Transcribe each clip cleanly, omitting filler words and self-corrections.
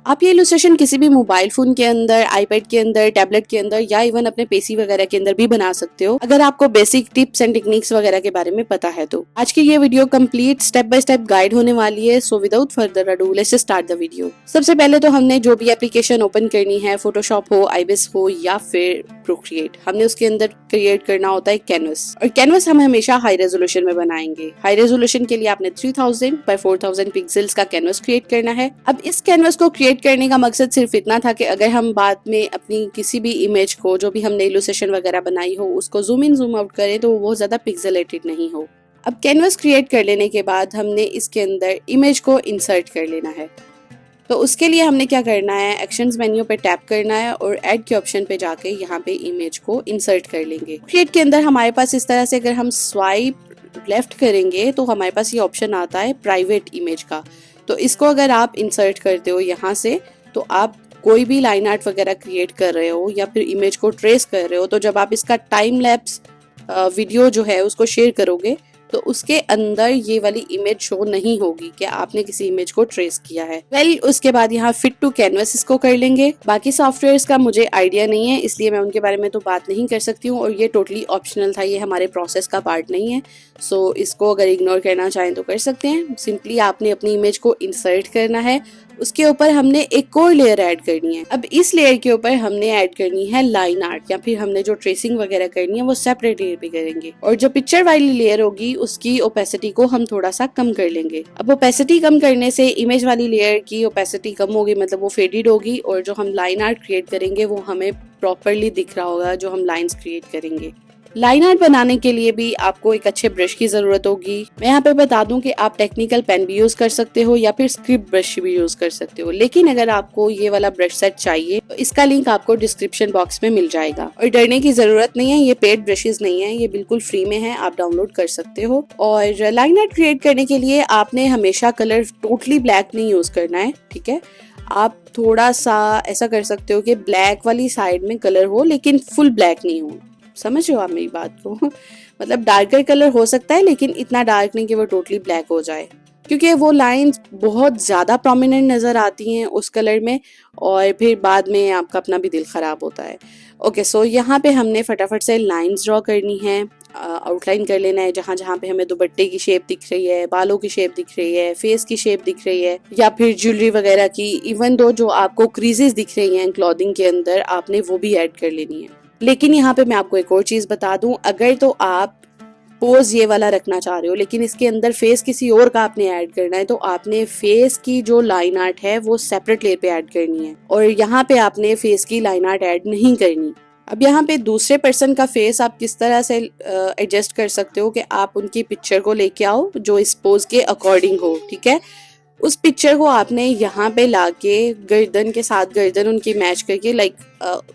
आप ये इलस्ट्रेशन किसी भी मोबाइल फोन के अंदर, आईपैड के अंदर, टैबलेट के अंदर या इवन अपने पीसी वगैरह के अंदर भी बना सकते हो अगर आपको बेसिक टिप्स एंड टेक्निक्स वगैरह के बारे में पता है तो। आज की ये video complete step by step guide होने वाली है, so without further ado let's start the video. सबसे पहले तो हमने जो भी एप्लीकेशन ओपन करनी है, फोटोशॉप हो, आईबिस हो या फिर प्रोक्रिएट, हमने उसके अंदर क्रिएट करना होता है कैनवस। और कैनवस हम हमेशा हाई रेजोल्यूशन में बनाएंगे। हाई रेजोल्यूशन के लिए आपने 3000 by 4000 पिक्सल्स का कैनवस क्रिएट करना है। अब इस कैनवस को क्रिएट करने का मकसद सिर्फ इतना था कि अगर हम बाद में अपनी किसी भी इमेज को, जो भी हमने इलस्ट्रेशन वगैरह बनाई हो, उसको जूम इन जूम आउट करें तो वो ज्यादा पिक्सेलेटेड नहीं हो। अब कैनवस क्रिएट कर लेने के बाद हमने इसके अंदर इमेज को इंसर्ट कर लेना है। तो उसके लिए हमने क्या करना है, एक्शंस मेन्यू पे टैप करना है और ऐड के ऑप्शन पे जाके यहाँ पे इमेज को इंसर्ट कर लेंगे। क्रिएट के अंदर हमारे पास इस तरह से अगर हम स्वाइप लेफ्ट करेंगे तो हमारे पास ये ऑप्शन आता है प्राइवेट इमेज का। तो इसको अगर आप इंसर्ट करते हो यहाँ से, तो आप कोई भी लाइन आर्ट वगैरह क्रिएट कर रहे हो या फिर इमेज को ट्रेस कर रहे हो, तो जब आप इसका टाइम लैप्स वीडियो जो है उसको शेयर करोगे तो उसके अंदर ये वाली इमेज शो नहीं होगी कि आपने किसी इमेज को ट्रेस किया है। उसके बाद यहाँ फिट टू कैनवस इसको कर लेंगे। बाकी सॉफ्टवेयर्स का मुझे आइडिया नहीं है, इसलिए मैं उनके बारे में तो बात नहीं कर सकती हूँ और ये टोटली ऑप्शनल था, ये हमारे प्रोसेस का पार्ट नहीं है। सो इसको अगर इग्नोर करना चाहें तो कर सकते हैं। सिंपली आपने अपनी इमेज को इंसर्ट करना है, उसके ऊपर हमने एक और लेयर ऐड करनी है। अब इस लेयर के ऊपर हमने ऐड करनी है लाइन आर्ट, या फिर हमने जो ट्रेसिंग वगैरह करनी है वो सेपरेट लेयर पे करेंगे। और जो पिक्चर वाली लेयर होगी उसकी ओपेसिटी को हम थोड़ा सा कम कर लेंगे। अब ओपेसिटी कम करने से इमेज वाली लेयर की ओपेसिटी कम होगी, मतलब वो फेडेड होगी, और जो हम लाइन आर्ट क्रिएट करेंगे वो हमें प्रॉपरली दिख रहा होगा जो हम लाइंस क्रिएट करेंगे। लाइन आर्ट बनाने के लिए भी आपको एक अच्छे ब्रश की जरूरत होगी। मैं यहाँ पे बता दूं कि आप टेक्निकल पेन भी यूज कर सकते हो या फिर स्क्रिप्ट ब्रश भी यूज कर सकते हो, लेकिन अगर आपको ये वाला ब्रश सेट चाहिए तो इसका लिंक आपको डिस्क्रिप्शन बॉक्स में मिल जाएगा। और डरने की जरूरत नहीं है, ये पेड ब्रशेस नहीं है, ये बिल्कुल फ्री में है, आप डाउनलोड कर सकते हो। और लाइन आर्ट क्रिएट करने के लिए आपने हमेशा कलर टोटली ब्लैक नहीं यूज करना है, ठीक है। आप थोड़ा सा ऐसा कर सकते हो कि ब्लैक वाली साइड में कलर हो लेकिन फुल ब्लैक नहीं हो। समझ रहे हो आप मेरी बात को? मतलब डार्कर कलर हो सकता है लेकिन इतना डार्क नहीं कि वो टोटली ब्लैक हो जाए, क्योंकि वो लाइंस बहुत ज्यादा प्रोमिनेंट नजर आती हैं उस कलर में और फिर बाद में आपका अपना भी दिल खराब होता है। ओके, सो यहाँ पे हमने फटाफट से लाइंस ड्रॉ करनी है, आउटलाइन कर लेना है। जहाँ जहाँ पे हमें दुपट्टे की शेप दिख रही है, बालों की शेप दिख रही है, फेस की शेप दिख रही है या फिर ज्वेलरी वगैरह की, इवन दो जो आपको क्रीजेस दिख रही हैं क्लॉथिंग के अंदर, आपने वो भी ऐड कर लेनी है। लेकिन यहाँ पे मैं आपको एक और चीज बता दूं, अगर तो आप पोज ये वाला रखना चाह रहे हो लेकिन इसके अंदर फेस किसी और का आपने ऐड करना है, तो आपने फेस की जो लाइन आर्ट है वो सेपरेट लेयर पे ऐड करनी है और यहाँ पे आपने फेस की लाइन आर्ट ऐड नहीं करनी। अब यहाँ पे दूसरे पर्सन का फेस आप किस तरह से एडजस्ट कर सकते हो कि आप उनकी पिक्चर को लेके आओ जो इस पोज के अकॉर्डिंग हो, ठीक है। उस पिक्चर को आपने यहाँ पे लाके गर्दन के साथ गर्दन उनकी मैच करके, लाइक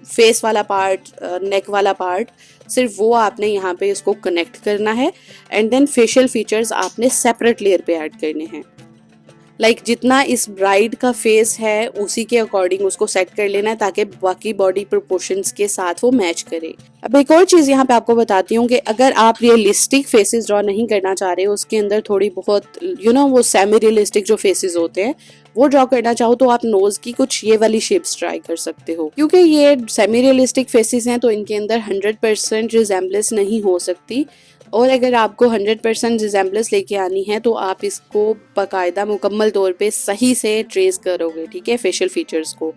फेस वाला पार्ट, नेक वाला पार्ट, सिर्फ वो आपने यहाँ पे इसको कनेक्ट करना है एंड देन फेशियल फीचर्स आपने सेपरेट लेयर पे ऐड करने हैं। लाइक जितना इस ब्राइड का फेस है उसी के अकॉर्डिंग उसको सेट कर लेना है ताकि बाकी बॉडी प्रोपोर्शंस के साथ वो मैच करे। अब एक और चीज यहाँ पे आपको बताती हूँ कि अगर आप रियलिस्टिक फेसेस ड्रॉ नहीं करना चाह रहे हो, उसके अंदर थोड़ी बहुत वो सेमी रियलिस्टिक जो फेसेस होते हैं वो ड्रॉ करना चाहो, तो आप नोज की कुछ ये वाली शेप्स ट्राई कर सकते हो। क्योंकि ये सेमी रियलिस्टिक फेसेस हैं तो इनके अंदर 100% रिजेम्बलेंस नहीं हो सकती, और अगर आपको 100% रिजेम्बलेंस लेके आनी है तो आप इसको बाकायदा मुकम्मल तौर पे सही से ट्रेस करोगे, ठीक है, फेशियल फीचर्स को।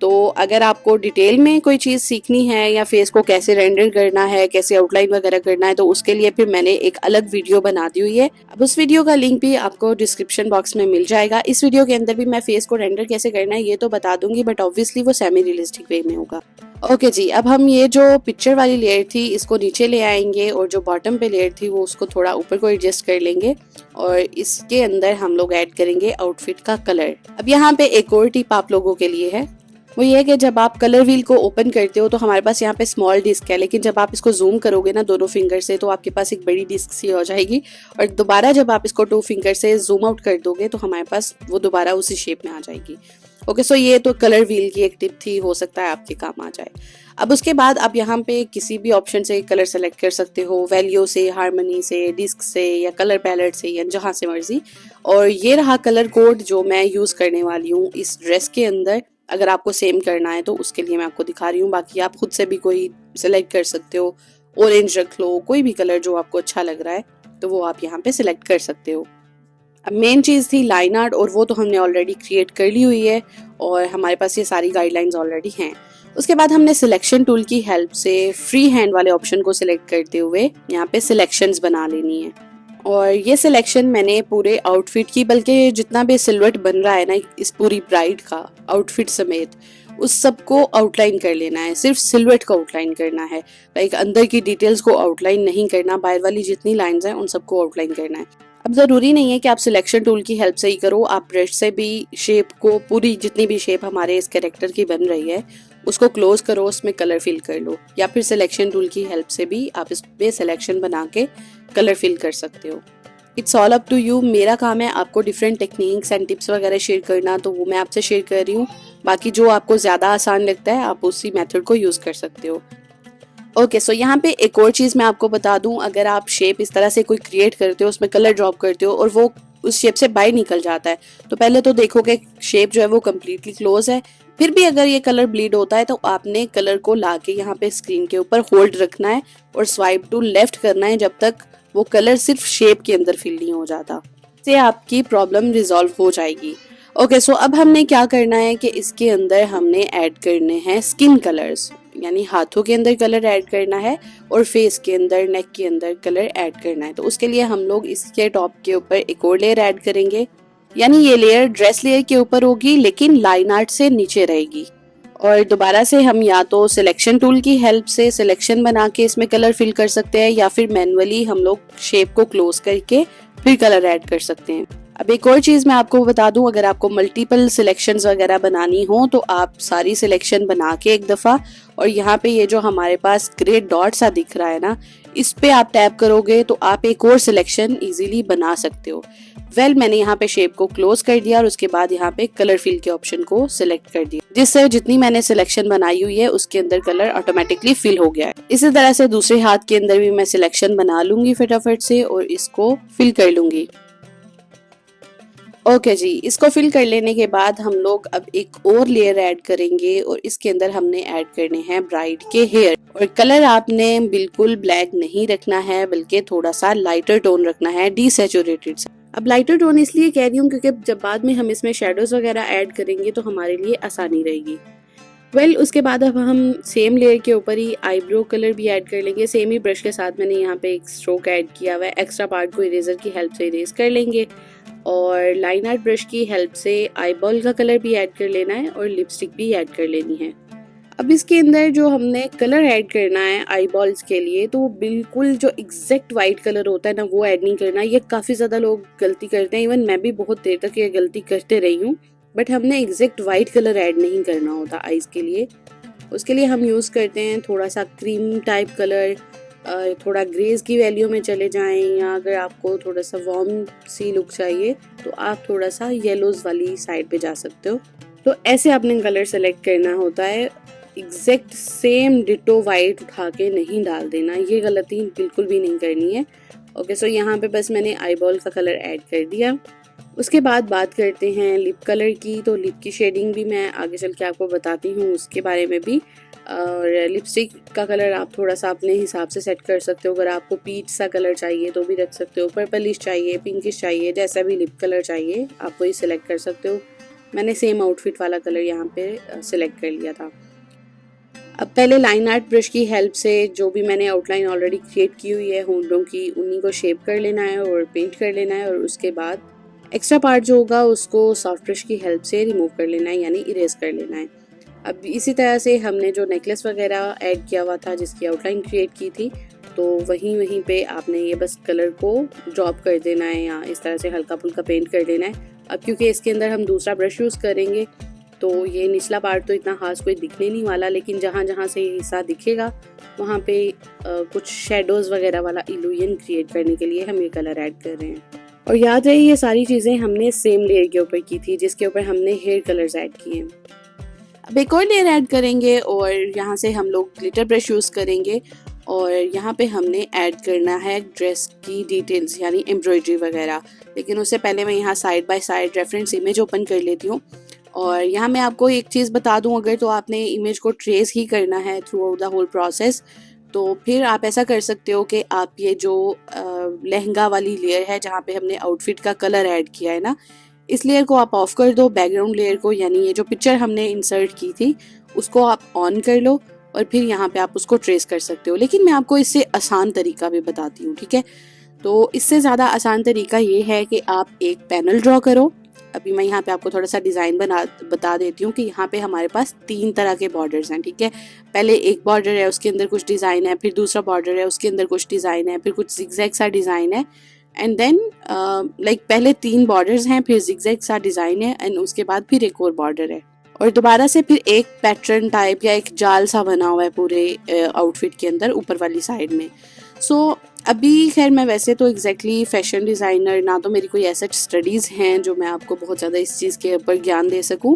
तो अगर आपको डिटेल में कोई चीज़ सीखनी है या फेस को कैसे रेंडर करना है, कैसे आउटलाइन वगैरह करना है, तो उसके लिए फिर मैंने एक अलग वीडियो बना दी हुई है। अब उस वीडियो का लिंक भी आपको डिस्क्रिप्शन बॉक्स में मिल जाएगा। इस वीडियो के अंदर भी मैं फेस को रेंडर कैसे करना है ये तो बता दूंगी, बट ऑब्वियसली वो सेमी रियलिस्टिक वे में होगा। ओके जी, अब हम ये जो पिक्चर वाली लेयर थी इसको नीचे ले आएंगे और जो बॉटम पे लेयर थी वो उसको थोड़ा ऊपर को एडजस्ट कर लेंगे और इसके अंदर हम लोग ऐड करेंगे आउटफिट का कलर। अब यहाँ पे एक और टिप आप लोगों के लिए है, वो ये है कि जब आप कलर व्हील को ओपन करते हो तो हमारे पास यहाँ पे स्मॉल डिस्क है, लेकिन जब आप इसको जूम करोगे ना दोनों फिंगर से तो आपके पास एक बड़ी डिस्क सी हो जाएगी, और दोबारा जब आप इसको 2 फिंगर से जूम आउट कर दोगे तो हमारे पास वो दोबारा उसी शेप में आ जाएगी। ओके, सो ये तो कलर व्हील की एक टिप थी, हो सकता है आपके काम आ जाए। अब उसके बाद आप यहाँ पे किसी भी ऑप्शन से कलर सेलेक्ट कर सकते हो, वैल्यू से, हार्मनी से, डिस्क से या कलर पैलेट से या जहाँ से मर्जी। और ये रहा कलर कोड जो मैं यूज़ करने वाली हूँ इस ड्रेस के अंदर। अगर आपको सेम करना है तो उसके लिए मैं आपको दिखा रही हूँ, बाकी आप खुद से भी कोई सेलेक्ट कर सकते हो। ऑरेंज रख लो, कोई भी कलर जो आपको अच्छा लग रहा है तो वो आप यहाँ पे सिलेक्ट कर सकते हो। अब मेन चीज़ थी लाइन आर्ट, और वो तो हमने ऑलरेडी क्रिएट कर ली हुई है और हमारे पास ये सारी गाइडलाइंस ऑलरेडी हैं। उसके बाद हमने सिलेक्शन टूल की हेल्प से फ्री हैंड वाले ऑप्शन को सिलेक्ट करते हुए यहाँ पे सिलेक्शंस बना लेनी है। और ये सिलेक्शन मैंने पूरे आउटफिट की, बल्कि जितना भी सिलुएट बन रहा है ना इस पूरी ब्राइड का आउटफिट समेत, उस सब को आउटलाइन कर लेना है। सिर्फ सिलुएट को आउटलाइन करना है, लाइक अंदर की डिटेल्स को आउटलाइन नहीं करना। बाहर वाली जितनी लाइंस हैं उन सबको आउटलाइन करना है। अब ज़रूरी नहीं है कि आप सिलेक्शन टूल की हेल्प से ही करो, आप ब्रश से भी शेप को, पूरी जितनी भी शेप हमारे इस कैरेक्टर की बन रही है उसको क्लोज करो, उसमें कलर फिल कर लो, या फिर सिलेक्शन टूल की हेल्प से भी आप इस पे सिलेक्शन बना के कलर फिल कर सकते हो। It's all up to you. मेरा काम है आपको डिफरेंट टेक्निक्स एंड टिप्स वगैरह शेयर करना, तो वो मैं आपसे शेयर कर रही हूँ। बाकी जो आपको ज़्यादा आसान लगता है आप उसी मेथड को यूज़ कर सकते हो। ओके, सो यहाँ पे एक और चीज़ मैं आपको बता दूं, अगर आप शेप इस तरह से कोई क्रिएट करते हो, उसमें कलर ड्रॉप करते हो और वो उस शेप से बाहर निकल जाता है, तो पहले तो देखोगे शेप जो है वो कम्प्लीटली क्लोज है। फिर भी अगर ये कलर ब्लीड होता है तो आपने कलर को लाके यहाँ पे स्क्रीन के ऊपर होल्ड रखना है और स्वाइप टू लेफ्ट करना है जब तक वो कलर सिर्फ शेप के अंदर फिल नहीं हो जाता। इससे आपकी प्रॉब्लम रिजॉल्व हो जाएगी। ओके, सो अब हमने क्या करना है कि इसके अंदर हमने ऐड करने हैं स्किन कलर्स, यानी हाथों के अंदर कलर ऐड करना है और फेस के अंदर, नेक के अंदर कलर ऐड करना है। तो उसके लिए हम लोग इसके टॉप के ऊपर एक और लेयर ऐड करेंगे, यानी ये लेयर ड्रेस लेयर के ऊपर होगी लेकिन लाइन आर्ट से नीचे रहेगी। और दोबारा से हम या तो सिलेक्शन टूल की हेल्प से सिलेक्शन बना के इसमें कलर फिल कर सकते हैं, या फिर मैनुअली हम लोग शेप को क्लोज करके फिर कलर ऐड कर सकते हैं। अब एक और चीज मैं आपको बता दूं, अगर आपको मल्टीपल सिलेक्शंस वगैरह बनानी हो तो आप सारी सिलेक्शन बना के एक दफा, और यहाँ पे ये जो हमारे पास ग्रे डॉट सा दिख रहा है ना, इस पे आप टैप करोगे तो आप एक और सिलेक्शन इजीली बना सकते हो। मैंने यहाँ पे शेप को क्लोज कर दिया और उसके बाद यहाँ पे कलर फिल के ऑप्शन को सिलेक्ट कर दिया, जिससे जितनी मैंने सिलेक्शन बनाई हुई है उसके अंदर कलर ऑटोमेटिकली फिल हो गया है। इसी तरह से दूसरे हाथ के अंदर भी मैं सिलेक्शन बना लूंगी फटाफट से और इसको फिल कर लूंगी। ओके जी, इसको फिल कर लेने के बाद हम लोग अब एक और लेयर ऐड करेंगे और इसके अंदर हमने ऐड करने हैं ब्राइड के हेयर। और कलर आपने बिल्कुल ब्लैक नहीं रखना है, बल्कि थोड़ा सा लाइटर टोन रखना है, डीसैचुरेटेड सा। अब लाइटर टोन इसलिए कह रही हूँ क्योंकि जब बाद में हम इसमें शेडोज वगैरह ऐड करेंगे तो हमारे लिए आसानी रहेगी। उसके बाद अब हम सेम लेयर के ऊपर ही आईब्रो कलर भी ऐड कर लेंगे। सेम ही ब्रश के साथ मैंने यहाँ पे एक स्ट्रोक ऐड किया हुआ है, एक्स्ट्रा पार्ट को इरेजर की हेल्प से इरेज कर लेंगे। और लाइन आर्ट ब्रश की हेल्प से आईबॉल का कलर भी ऐड कर लेना है और लिपस्टिक भी ऐड कर लेनी है। अब इसके अंदर जो हमने कलर ऐड करना है आईबॉल्स के लिए, तो बिल्कुल जो एग्जैक्ट वाइट कलर होता है ना वो ऐड नहीं करना। ये काफ़ी ज़्यादा लोग गलती करते हैं, इवन मैं भी बहुत देर तक ये गलती करते रही हूँ। बट हमने एग्जैक्ट वाइट कलर ऐड नहीं करना होता आईज के लिए। उसके लिए हम यूज़ करते हैं थोड़ा सा क्रीम टाइप कलर, थोड़ा ग्रेज की वैल्यू में चले जाएं, या अगर आपको थोड़ा सा वार्म सी लुक चाहिए तो आप थोड़ा सा येलोज वाली साइड पे जा सकते हो। तो ऐसे आपने कलर सेलेक्ट करना होता है, एग्जैक्ट सेम डिटो वाइट उठा के नहीं डाल देना, ये गलती बिल्कुल भी नहीं करनी है। ओके, सो यहाँ पे बस मैंने आईबॉल का कलर ऐड कर दिया। उसके बाद बात करते हैं लिप कलर की। तो लिप की शेडिंग भी मैं आगे चल के आपको बताती हूँ उसके बारे में भी। और लिपस्टिक का कलर आप थोड़ा सा अपने हिसाब से सेट कर सकते हो। अगर आपको पीच सा कलर चाहिए तो भी रख सकते हो, पर्पलिश चाहिए, पिंकिश चाहिए, जैसा भी लिप कलर चाहिए आप वही सिलेक्ट कर सकते हो। मैंने सेम आउटफिट वाला कलर यहाँ पे सिलेक्ट कर लिया था। अब पहले लाइन आर्ट ब्रश की हेल्प से जो भी मैंने आउटलाइन ऑलरेडी क्रिएट की हुई है होंठों की, उन्हीं को शेप कर लेना है और पेंट कर लेना है। और उसके बाद एक्स्ट्रा पार्ट जो होगा उसको सॉफ्ट ब्रश की हेल्प से रिमूव कर लेना है, यानी इरेज कर लेना है। अब इसी तरह से हमने जो नेकलेस वगैरह ऐड किया हुआ था, जिसकी आउटलाइन क्रिएट की थी, तो वहीं पे आपने ये बस कलर को ड्रॉप कर देना है या इस तरह से हल्का फुल्का पेंट कर देना है। अब क्योंकि इसके अंदर हम दूसरा ब्रश यूज़ करेंगे तो ये निचला पार्ट तो इतना खास कोई दिखने नहीं वाला, लेकिन जहाँ जहाँ से ये हिस्सा दिखेगा वहाँ पे कुछ शेडोज़ वगैरह वाला इल्यूजन क्रिएट करने के लिए हम ये कलर ऐड कर रहे हैं। और याद रहे ये सारी चीज़ें हमने सेम लेयर के ऊपर की थी जिसके ऊपर हमने हेयर कलर्स ऐड किए हैं। अब एक और लेयर ऐड करेंगे और यहाँ से हम लोग ग्लिटर ब्रश यूज़ करेंगे और यहाँ पे हमने ऐड करना है ड्रेस की डिटेल्स यानी एम्ब्रॉयडरी वगैरह। लेकिन उससे पहले मैं यहाँ side by side reference image open कर लेती हूँ। और यहाँ मैं आपको एक चीज़ बता दूँ, अगर तो आपने इमेज को ट्रेस ही करना है throughout the whole process, तो फिर आप ऐसा कर सकते हो कि आप ये जो लहंगा वाली लेयर है जहाँ पे हमने आउटफिट का कलर ऐड किया है ना, इस लेयर को आप ऑफ कर दो। बैकग्राउंड लेयर को यानी ये जो पिक्चर हमने इंसर्ट की थी उसको आप ऑन कर लो और फिर यहाँ पे आप उसको ट्रेस कर सकते हो। लेकिन मैं आपको इससे आसान तरीका भी बताती हूँ, ठीक है। तो इससे ज़्यादा आसान तरीका ये है कि आप एक पैनल ड्रॉ करो। अभी मैं यहाँ पे आपको थोड़ा सा डिज़ाइन बता देती हूँ कि यहाँ पे हमारे पास 3 तरह के बॉर्डर्स हैं, ठीक है। पहले एक बॉर्डर है उसके अंदर कुछ डिज़ाइन है, फिर दूसरा बॉर्डर है उसके अंदर कुछ डिज़ाइन है, फिर कुछ जिगजैग सा डिज़ाइन है, एंड देन लाइक पहले 3 बॉर्डर्स हैं, फिर जिगजैग सा डिज़ाइन है, एंड उसके बाद फिर एक और बॉर्डर है और दोबारा से फिर एक पैटर्न टाइप या एक जाल सा बना हुआ है पूरे आउटफिट के अंदर ऊपर वाली साइड में। सो अभी खैर मैं वैसे तो एग्जैक्टली फैशन डिज़ाइनर ना तो मेरी कोई ऐसा स्टडीज़ हैं जो मैं आपको बहुत ज़्यादा इस चीज़ के ऊपर ज्ञान दे सकूं,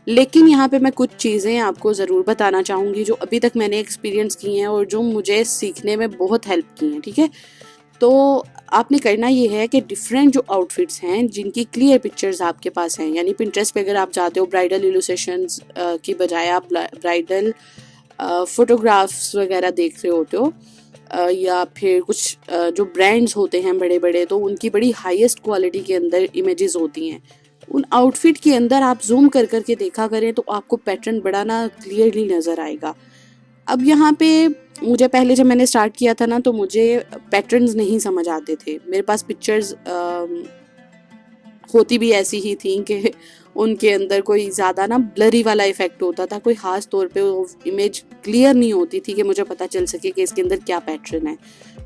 लेकिन यहाँ पे मैं कुछ चीज़ें आपको ज़रूर बताना चाहूँगी जो अभी तक मैंने एक्सपीरियंस की हैं और जो मुझे सीखने में बहुत हेल्प की हैं, ठीक है। तो आपने करना ये है कि डिफरेंट जो आउटफिट्स हैं जिनकी क्लियर पिक्चर्स आपके पास हैं, यानी पिंटरेस्ट पे अगर आप जाते हो ब्राइडल इलुस्ट्रेशंस की बजाय आप ब्राइडल फोटोग्राफ्स वगैरह देख रहे होते हो, या फिर कुछ जो ब्रांड्स होते हैं बड़े बड़े, तो उनकी बड़ी हाईएस्ट क्वालिटी के अंदर इमेजेस होती हैं। उन आउटफिट के अंदर आप जूम कर करके देखा करें तो आपको पैटर्न बड़ा ना क्लियरली नज़र आएगा। अब यहाँ पे मुझे पहले जब मैंने स्टार्ट किया था ना तो मुझे पैटर्न्स नहीं समझ आते थे। मेरे पास पिक्चर्स होती भी ऐसी ही थी कि उनके अंदर कोई ज़्यादा ना ब्लरी वाला इफेक्ट होता था, कोई ख़ास तौर पे वो इमेज क्लियर नहीं होती थी कि मुझे पता चल सके कि इसके अंदर क्या पैटर्न है।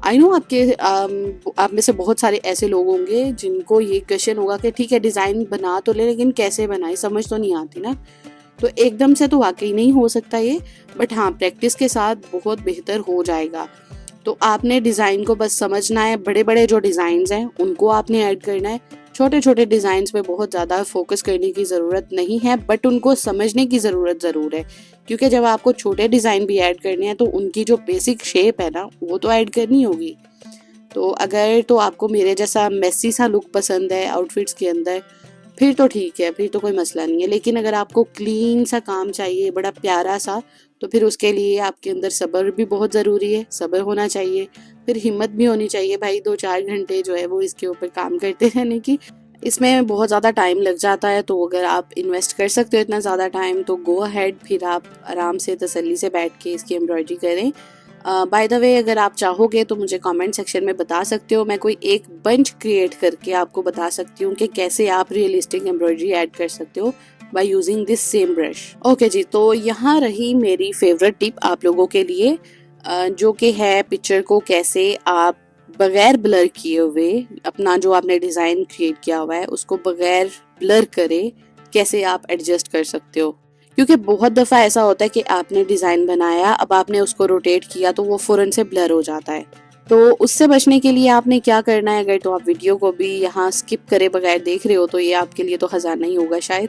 आई नो आप में से बहुत सारे ऐसे लोग होंगे जिनको ये क्वेश्चन होगा कि ठीक है डिज़ाइन बना तो ले लेकिन कैसे बनाए, समझ तो नहीं आती ना। तो एकदम से तो वाकई नहीं हो सकता ये, बट हाँ प्रैक्टिस के साथ बहुत बेहतर हो जाएगा। तो आपने डिज़ाइन को बस समझना है, बड़े बड़े जो डिज़ाइंस हैं उनको आपने ऐड करना है, छोटे छोटे डिज़ाइंस पे बहुत ज़्यादा फोकस करने की ज़रूरत नहीं है, बट उनको समझने की ज़रूरत ज़रूर है, क्योंकि जब आपको छोटे डिज़ाइन भी ऐड करने हैं तो उनकी जो बेसिक शेप है ना वो तो ऐड करनी होगी। तो अगर तो आपको मेरे जैसा मेसी सा लुक पसंद है आउटफिट्स के अंदर फिर तो ठीक है, फिर तो कोई मसला नहीं है। लेकिन अगर आपको क्लीन सा काम चाहिए, बड़ा प्यारा सा, तो फिर उसके लिए आपके अंदर सब्र भी बहुत ज़रूरी है, सब्र होना चाहिए, फिर हिम्मत भी होनी चाहिए भाई। 2-4 घंटे जो है वो इसके ऊपर काम करते रहने की, इसमें बहुत ज़्यादा टाइम लग जाता है। तो अगर आप इन्वेस्ट कर सकते हो इतना ज़्यादा टाइम तो गो अहेड, फिर आप आराम से तसल्ली से बैठ के इसकी एम्ब्रॉयडरी करें। बाय द वे अगर आप चाहोगे तो मुझे कमेंट सेक्शन में बता सकते हो, मैं कोई एक बंच क्रिएट करके आपको बता सकती हूँ कि कैसे आप रियलिस्टिक एम्ब्रॉयडरी ऐड कर सकते हो by using this same brush. Okay जी, तो यहाँ रही मेरी फेवरेट टिप आप लोगों के लिए, जो कि है पिक्चर को कैसे आप बगैर ब्लर किए हुए अपना जो आपने डिज़ाइन क्रिएट किया हुआ है उसको बगैर ब्लर करे कैसे आप एडजस्ट कर सकते हो। क्योंकि बहुत दफ़ा ऐसा होता है कि आपने डिज़ाइन बनाया, अब आपने उसको रोटेट किया तो वो फ़ौरन से ब्लर हो जाता है। तो उससे बचने के लिए आपने क्या करना है, अगर तो आप वीडियो को भी यहाँ स्किप करे बगैर देख रहे हो तो ये आपके लिए तो खजाना ही होगा शायद,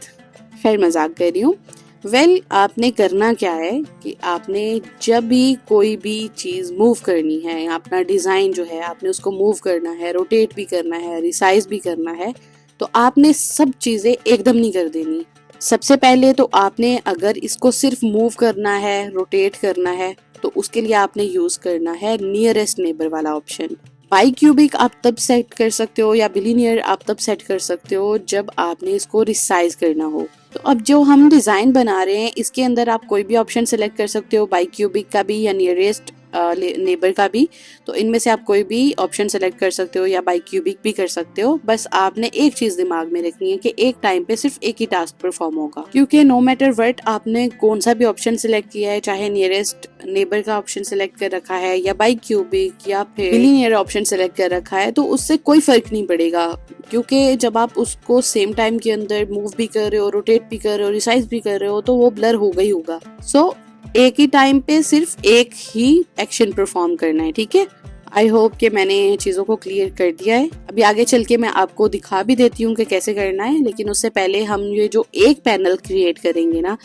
खैर मजाक कर रही हूँ। वेल आपने करना क्या है कि आपने जब भी कोई भी चीज़ मूव करनी है, अपना डिज़ाइन जो है आपने उसको मूव करना है, रोटेट भी करना है, रिसाइज भी करना है, तो आपने सब चीज़ें एकदम नहीं कर देनी। सबसे पहले तो आपने अगर इसको सिर्फ मूव करना है, रोटेट करना है, तो उसके लिए आपने यूज करना है नियरेस्ट नेबर वाला ऑप्शन। बाईक्यूबिक आप तब सेट कर सकते हो या बिलीनियर आप तब सेट कर सकते हो जब आपने इसको रिसाइज करना हो। तो अब जो हम डिजाइन बना रहे हैं इसके अंदर आप कोई भी ऑप्शन सेलेक्ट कर सकते हो, बाईक्यूबिक का भी या नियरेस्ट नेबर का भी। तो इनमें से आप कोई भी ऑप्शन सेलेक्ट कर सकते हो या बाईक्यूबिक भी कर सकते हो। बस आपने एक चीज दिमाग में रखनी है कि एक टाइम पे सिर्फ एक ही टास्क परफॉर्म होगा, क्योंकि नो मैटर व्हाट आपने कौन सा भी ऑप्शन सिलेक्ट किया है, चाहे नियरेस्ट नेबर का ऑप्शन सिलेक्ट कर रखा है या बाईक्यूबिक या फिर बिलीनियर ऑप्शन सेलेक्ट कर रखा है, तो उससे कोई फर्क नहीं पड़ेगा। क्योंकि जब आप उसको सेम टाइम के अंदर मूव भी कर रहे हो, रोटेट भी कर रहे हो, रिसाइज भी कर रहे हो, तो वो ब्लर होगा ही होगा। सो एक ही टाइम पे सिर्फ एक ही एक्शन परफॉर्म करना है, ठीक है। आई होप कि मैंने चीज़ों को क्लियर कर दिया है। अभी आगे चल के मैं आपको दिखा भी देती हूँ कि कैसे करना है, लेकिन उससे पहले हम ये जो एक पैनल क्रिएट करेंगे ना,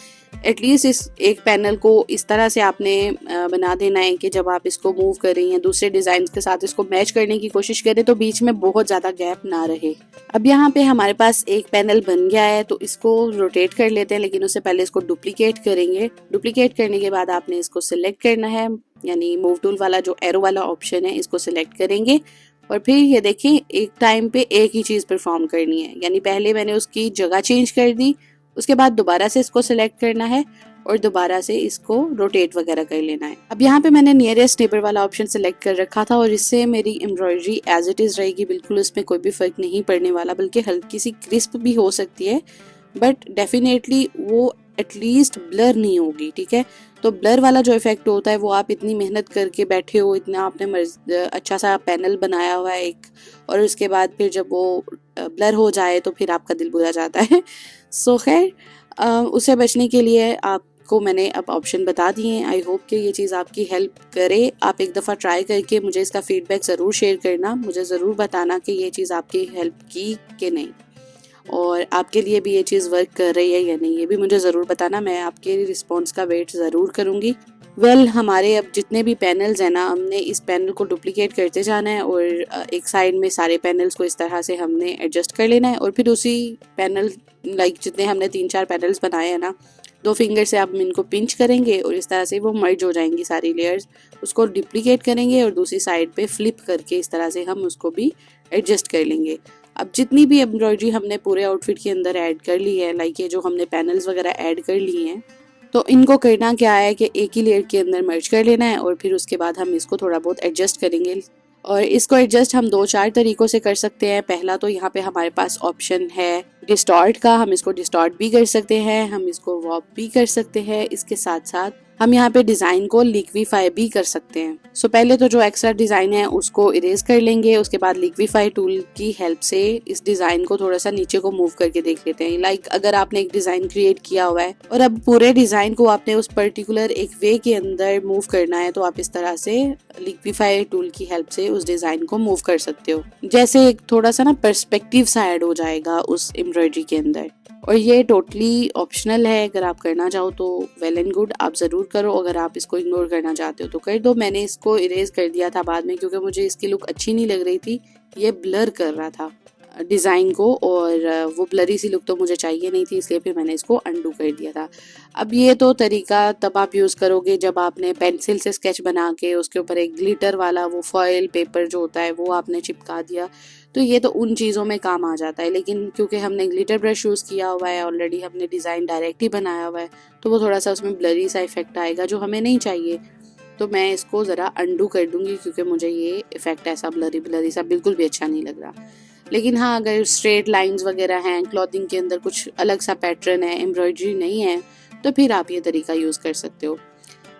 एटलीस्ट इस एक पैनल को इस तरह से आपने बना देना है कि जब आप इसको मूव कर रही हैं दूसरे डिजाइन के साथ इसको मैच करने की कोशिश करें तो बीच में बहुत ज्यादा गैप ना रहे। अब यहाँ पे हमारे पास एक पैनल बन गया है तो इसको रोटेट कर लेते हैं, लेकिन उससे पहले इसको डुप्लीकेट करेंगे। डुप्लीकेट करने के बाद आपने इसको सिलेक्ट करना है, यानी मूव टूल वाला जो एरो वाला ऑप्शन है इसको सिलेक्ट करेंगे और फिर ये देखें एक टाइम पे एक ही चीज परफॉर्म करनी है, यानी पहले मैंने उसकी जगह चेंज कर दी, उसके बाद दोबारा से इसको सिलेक्ट करना है और दोबारा से इसको रोटेट वगैरह कर लेना है। अब यहाँ पे मैंने नियरेस्ट नेबर वाला ऑप्शन सिलेक्ट कर रखा था और इससे मेरी एम्ब्रॉयडरी एज इट इज रहेगी, बिल्कुल उसमें कोई भी फर्क नहीं पड़ने वाला, बल्कि हल्की सी क्रिस्प भी हो सकती है बट डेफिनेटली वो एटलीस्ट ब्लर नहीं होगी। ठीक है, तो ब्लर वाला जो इफेक्ट होता है वो आप इतनी मेहनत करके बैठे हो, इतना आपने अच्छा सा पैनल बनाया हुआ है एक, और उसके बाद फिर जब वो ब्लर हो जाए तो फिर आपका दिल बुझा जाता है। सो खैर उससे बचने के लिए आपको मैंने अब ऑप्शन बता दिए हैं। आई होप कि ये चीज़ आपकी हेल्प करे। आप एक दफ़ा ट्राई करके मुझे इसका फीडबैक ज़रूर शेयर करना, मुझे ज़रूर बताना कि ये चीज़ आपकी हेल्प की कि नहीं, और आपके लिए भी ये चीज़ वर्क कर रही है या नहीं, ये भी मुझे ज़रूर बताना। मैं आपके रिस्पॉन्स का वेट ज़रूर करूँगी। हमारे अब जितने भी पैनल्स हैं ना, हमने इस पैनल को डुप्लीकेट करते जाना है और एक साइड में सारे पैनल्स को इस तरह से हमने एडजस्ट कर लेना है और फिर उसी पैनल जितने हमने 3-4 पैनल्स बनाए हैं ना, 2 फिंगर से आप इनको पिंच करेंगे और इस तरह से वो मर्ज हो जाएंगी सारी लेयर्स। उसको डुप्लीकेट करेंगे और दूसरी साइड पे फ्लिप करके इस तरह से हम उसको भी एडजस्ट कर लेंगे। अब जितनी भी एम्ब्रॉयडरी हमने पूरे आउटफिट के अंदर ऐड कर ली है, लाइक ये जो हमने पैनल्स वगैरह ऐड कर लिए हैं, तो इनको करना क्या है कि एक ही लेयर के अंदर मर्ज कर लेना है और फिर उसके बाद हम इसको थोड़ा बहुत एडजस्ट करेंगे। और इसको एडजस्ट हम 2-4 तरीकों से कर सकते हैं। पहला तो यहाँ पे हमारे पास ऑप्शन है डिस्टॉर्ट का, हम इसको डिस्टॉर्ट भी कर सकते हैं, हम इसको वॉर्प भी कर सकते हैं, इसके साथ साथ हम यहाँ पे डिजाइन को लिक्विफाई भी कर सकते हैं। सो पहले तो जो एक्स्ट्रा डिजाइन है उसको इरेज कर लेंगे, उसके बाद लिक्विफाई टूल की हेल्प से इस डिजाइन को थोड़ा सा नीचे को मूव करके देख लेते हैं। लाइक अगर आपने एक डिजाइन क्रिएट किया हुआ है और अब पूरे डिजाइन को आपने उस पर्टिकुलर एक वे के अंदर मूव करना है, तो आप इस तरह से लिक्विफाई टूल की हेल्प से उस डिजाइन को मूव कर सकते हो। जैसे एक थोड़ा सा ना पर्सपेक्टिव सा ऐड हो जाएगा उस एम्ब्रॉयडरी के अंदर, और ये टोटली ऑप्शनल है। अगर आप करना चाहो तो वेल एंड गुड, आप ज़रूर करो। अगर आप इसको इग्नोर करना चाहते हो तो कर दो। मैंने इसको इरेज कर दिया था बाद में क्योंकि मुझे इसकी लुक अच्छी नहीं लग रही थी, ये ब्लर कर रहा था डिज़ाइन को और वो ब्लरी सी लुक तो मुझे चाहिए नहीं थी, इसलिए फिर मैंने इसको अंडू कर दिया था। अब ये तो तरीका तब आप यूज़ करोगे जब आपने पेंसिल से स्केच बना के उसके ऊपर एक ग्लिटर वाला वो फॉयल पेपर जो होता है वो आपने चिपका दिया, तो ये तो उन चीज़ों में काम आ जाता है। लेकिन क्योंकि हमने ग्लिटर ब्रश यूज़ किया हुआ है ऑलरेडी, हमने डिज़ाइन डायरेक्ट ही बनाया हुआ है, तो वो थोड़ा सा उसमें ब्लरी सा इफेक्ट आएगा जो हमें नहीं चाहिए। तो मैं इसको ज़रा अंडू कर दूंगी क्योंकि मुझे ये इफेक्ट ऐसा ब्लरी सा बिल्कुल भी अच्छा नहीं लग रहा। लेकिन हाँ, अगर स्ट्रेट लाइंस वगैरह हैं, क्लॉथिंग के अंदर कुछ अलग सा पैटर्न है, एम्ब्रॉयडरी नहीं है, तो फिर आप ये तरीका यूज़ कर सकते हो।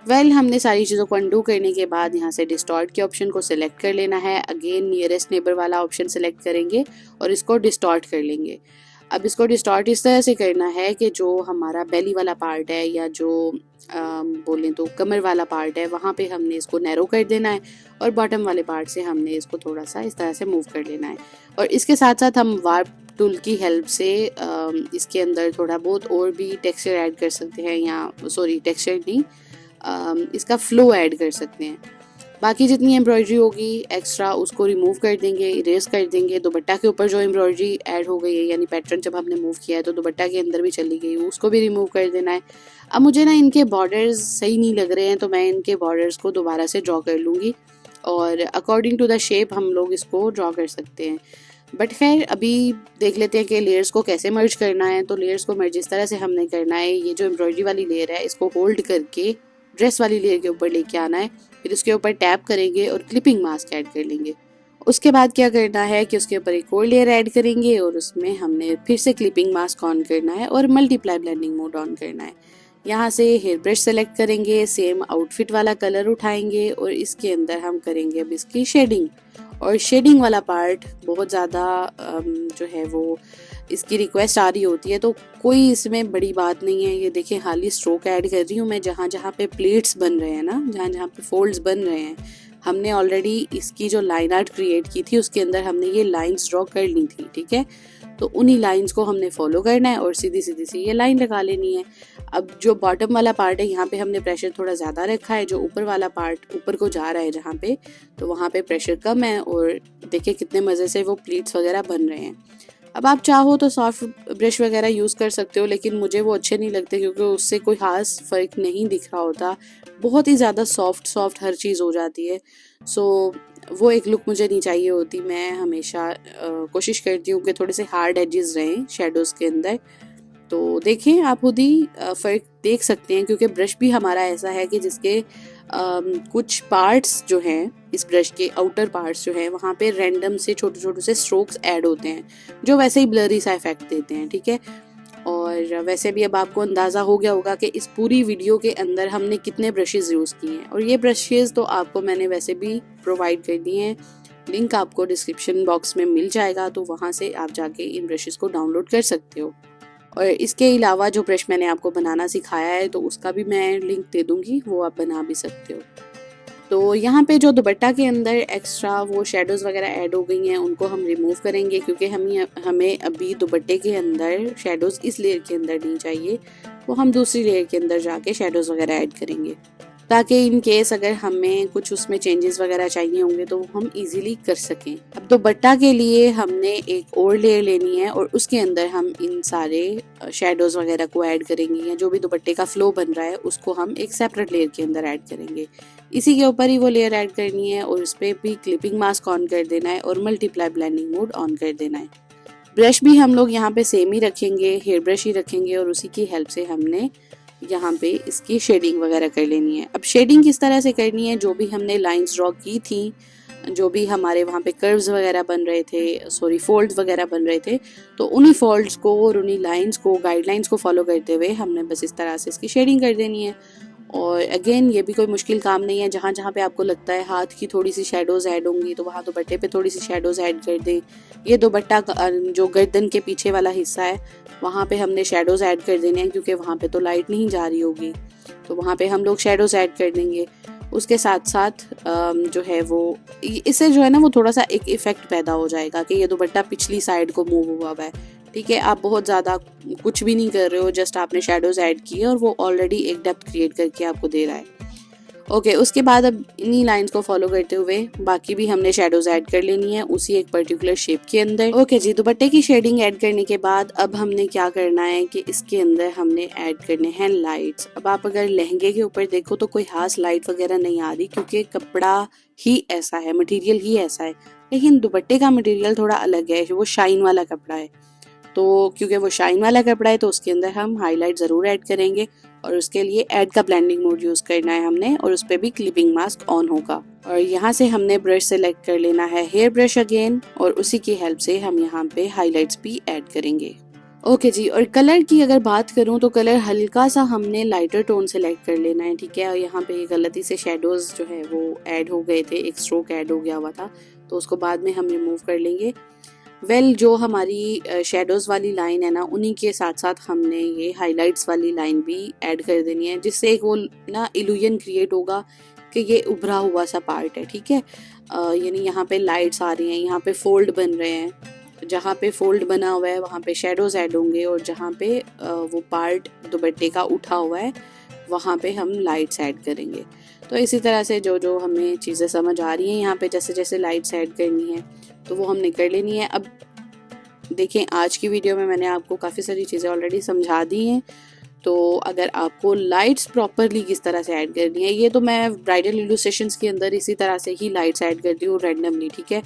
हमने सारी चीज़ों को अंडू करने के बाद यहाँ से डिस्टॉर्ट के ऑप्शन को सिलेक्ट कर लेना है। अगेन नियरेस्ट नेबर वाला ऑप्शन सिलेक्ट करेंगे और इसको डिस्टॉर्ट कर लेंगे। अब इसको डिस्टॉर्ट इस तरह से करना है कि जो हमारा बेली वाला पार्ट है या जो बोलें तो कमर वाला पार्ट है, वहाँ पे हमने इसको नैरो कर देना है और बॉटम वाले पार्ट से हमने इसको थोड़ा सा इस तरह से मूव कर लेना है। और इसके साथ साथ हम वार्प टूल की हेल्प से इसके अंदर थोड़ा बहुत और भी टेक्सचर ऐड कर सकते हैं, या टेक्सचर नहीं, इसका फ्लो ऐड कर सकते हैं। बाकी जितनी एम्ब्रॉयडरी होगी एक्स्ट्रा उसको रिमूव कर देंगे, इरेज कर देंगे। दुपट्टा के ऊपर जो एम्ब्रॉयडरी ऐड हो गई है, यानी पैटर्न जब हमने मूव किया है तो दुपट्टा के अंदर भी चली गई, उसको भी रिमूव कर देना है। अब मुझे ना इनके बॉर्डर्स सही नहीं लग रहे हैं, तो मैं इनके बॉर्डर्स को दोबारा से ड्रॉ कर लूँगी और अकॉर्डिंग टू द शेप हम लोग इसको ड्रॉ कर सकते हैं। बट खैर अभी देख लेते हैं कि लेयर्स को कैसे मर्ज करना है। तो लेयर्स को मर्ज इस तरह से हमने करना है, ये जो एम्ब्रॉयडरी वाली लेयर है इसको होल्ड करके ड्रेस वाली लेयर के ऊपर लेके आना है, फिर उसके ऊपर टैप करेंगे और क्लिपिंग मास्क ऐड कर लेंगे। उसके बाद क्या करना है कि उसके ऊपर एक और लेयर ऐड करेंगे और उसमें हमने फिर से क्लिपिंग मास्क ऑन करना है और मल्टीप्लाई ब्लेंडिंग मोड ऑन करना है। यहाँ से हेयर ब्रश सेलेक्ट करेंगे, सेम आउटफिट वाला कलर उठाएंगे और इसके अंदर हम करेंगे अब इसकी शेडिंग। और शेडिंग वाला पार्ट बहुत ज़्यादा जो है वो इसकी रिक्वेस्ट आ रही होती है, तो कोई इसमें बड़ी बात नहीं है। ये देखिए हाली स्ट्रोक ऐड कर रही हूँ मैं, जहाँ जहाँ पे प्लेट्स बन रहे हैं ना, जहाँ जहाँ पे फोल्ड्स बन रहे हैं, हमने ऑलरेडी इसकी जो लाइन आर्ट क्रिएट की थी उसके अंदर हमने ये लाइंस ड्रॉ कर ली थी। ठीक है, तो उन्हीं लाइंस को हमने फॉलो करना है और सीधी सीधी सी ये लाइन लगा लेनी है। अब जो बॉटम वाला पार्ट है यहाँ पे हमने प्रेशर थोड़ा ज़्यादा रखा है, जो ऊपर वाला पार्ट ऊपर को जा रहा है जहाँ पे, तो वहाँ पे प्रेशर कम है। और देखिए कितने मज़े से वो प्लीट्स वगैरह बन रहे हैं। अब आप चाहो तो सॉफ्ट ब्रश वगैरह यूज़ कर सकते हो, लेकिन मुझे वो अच्छे नहीं लगते क्योंकि उससे कोई ख़ास फ़र्क नहीं दिख रहा होता, बहुत ही ज़्यादा सॉफ्ट हर चीज़ हो जाती है। सो वो एक लुक मुझे नहीं चाहिए होती। मैं हमेशा कोशिश करती हूँ कि थोड़े से हार्ड एजेस रहें शेडोज़ के अंदर। तो देखें आप खुद ही फ़र्क देख सकते हैं, क्योंकि ब्रश भी हमारा ऐसा है कि जिसके कुछ पार्ट्स जो हैं, इस ब्रश के आउटर पार्ट्स जो हैं, वहाँ पे रैंडम से छोटे छोटे से स्ट्रोक्स ऐड होते हैं जो वैसे ही ब्लरी सा इफेक्ट देते हैं, ठीक है। और वैसे भी अब आपको अंदाज़ा हो गया होगा कि इस पूरी वीडियो के अंदर हमने कितने ब्रशेज़ यूज़ किए हैं, और ये ब्रशेज़ तो आपको मैंने वैसे भी प्रोवाइड कर दिए हैं। लिंक आपको डिस्क्रिप्शन बॉक्स में मिल जाएगा, तो वहाँ से आप जाके इन ब्रशेज़ को डाउनलोड कर सकते हो। और इसके अलावा जो ब्रश मैंने आपको बनाना सिखाया है तो उसका भी मैं लिंक दे दूँगी, वो आप बना भी सकते हो। तो यहाँ पे जो दुपट्टा के अंदर एक्स्ट्रा वो शेडोज़ वगैरह ऐड हो गई हैं, उनको हम रिमूव करेंगे, क्योंकि हमें अभी दुपट्टे के अंदर शेडोज़ इस लेयर के अंदर नहीं चाहिए। वो हम दूसरी लेयर के अंदर जाके शेडोज़ वगैरह ऐड करेंगे, ताकि इन केस अगर हमें कुछ उसमें चेंजेस वगैरह चाहिए होंगे तो हम इजीली कर सकें। अब दुपट्टा के लिए हमने एक और लेयर लेनी है और उसके अंदर हम इन सारे शेडोज़ वगैरह को ऐड करेंगे, या जो भी दुपट्टे का फ्लो बन रहा है उसको हम एक सेपरेट लेयर के अंदर ऐड करेंगे। इसी के ऊपर ही वो लेयर ऐड करनी है और उस पर भी क्लिपिंग मास्क ऑन कर देना है और मल्टीप्लाई ब्लेंडिंग मोड ऑन कर देना है। ब्रश भी हम लोग यहाँ पे सेम ही रखेंगे, हेयर ब्रश ही रखेंगे, और उसी की हेल्प से हमने यहाँ पे इसकी शेडिंग वगैरह कर लेनी है। अब शेडिंग किस तरह से करनी है, जो भी हमने लाइंस ड्रॉ की थी, जो भी हमारे वहाँ पे कर्व्स वगैरह बन रहे थे, फोल्ड्स वगैरह बन रहे थे, तो उन्हीं फोल्ड्स को और उन्हीं लाइंस को, गाइडलाइंस को फॉलो करते हुए हमने बस इस तरह से इसकी शेडिंग कर देनी है। और अगेन ये भी कोई मुश्किल काम नहीं है, जहाँ जहाँ पे आपको लगता है हाथ की थोड़ी सी शेडोज़ ऐड होंगी तो वहाँ दुपट्टे पे थोड़ी सी शेडोज़ ऐड कर दें। ये दुपट्टा जो गर्दन के पीछे वाला हिस्सा है वहाँ पे हमने शेडोज़ ऐड कर देने हैं, क्योंकि वहाँ पे तो लाइट नहीं जा रही होगी, तो वहाँ पे हम लोग शेडोज़ ऐड कर देंगे। उसके साथ साथ जो है वो इससे जो है ना वो थोड़ा सा एक इफ़ेक्ट पैदा हो जाएगा कि ये दुपट्टा पिछली साइड को मूव हुआ है, ठीक है। आप बहुत ज़्यादा कुछ भी नहीं कर रहे हो, जस्ट आपने शेडोज़ ऐड किए और वो ऑलरेडी एक डेप्थ क्रिएट करके आपको दे रहा है। ओके, उसके बाद अब इन्हीं लाइंस को फॉलो करते हुए बाकी भी हमने शेडोज़ ऐड कर लेनी है उसी एक पर्टिकुलर शेप के अंदर। ओके जी, दुपट्टे की शेडिंग ऐड करने के बाद अब हमने क्या करना है कि इसके अंदर हमने ऐड करने हैं लाइट्स। अब आप अगर लहंगे के ऊपर देखो तो कोई खास लाइट वगैरह नहीं आ रही, क्योंकि कपड़ा ही ऐसा है, मटेरियल ही ऐसा है। लेकिन दुपट्टे का मटेरियल थोड़ा अलग है, वो शाइन वाला कपड़ा है, तो क्योंकि वो शाइन वाला कपड़ा है तो उसके अंदर हम हाईलाइट ज़रूर ऐड करेंगे, और उसके लिए ऐड का ब्लेंडिंग मोड यूज़ करना है हमने, और उस पर भी क्लिपिंग मास्क ऑन होगा। और यहाँ से हमने ब्रश सेलेक्ट कर लेना है हेयर ब्रश अगेन, और उसी की हेल्प से हम यहाँ पे हाईलाइट्स भी ऐड करेंगे। ओके जी, और कलर की अगर बात करूँ तो कलर हल्का सा हमने लाइटर टोन सेलेक्ट कर लेना है, ठीक है। और यहाँ पे गलती से शेडोज़ जो है वो ऐड हो गए थे, एक स्ट्रोक ऐड हो गया हुआ था, तो उसको बाद में हम रिमूव कर लेंगे। जो हमारी शेडोज़ वाली लाइन है ना, उन्हीं के साथ साथ हमने ये हाइलाइट्स वाली लाइन भी ऐड कर देनी है, जिससे एक वो ना इल्यूजन क्रिएट होगा कि ये उभरा हुआ सा पार्ट है, ठीक है। यानी यहाँ पे लाइट्स आ रही हैं, यहाँ पे फोल्ड बन रहे हैं, जहाँ पे फोल्ड बना हुआ है वहाँ पे शेडोज़ ऐड होंगे, और जहाँ पे वो पार्ट दुपट्टे का उठा हुआ है वहाँ पे हम लाइट्स ऐड करेंगे। तो इसी तरह से जो हमें चीज़ें समझ आ रही हैं यहाँ पे जैसे जैसे लाइट्स ऐड करनी है तो वो हमने कर लेनी है। अब देखें, आज की वीडियो में मैंने आपको काफ़ी सारी चीज़ें ऑलरेडी समझा दी हैं, तो अगर आपको लाइट्स प्रॉपरली किस तरह से ऐड करनी है, ये तो मैं ब्राइडल इलस्ट्रेशंस के अंदर इसी तरह से ही लाइट्स ऐड करती हूँ रैंडमली, ठीक है।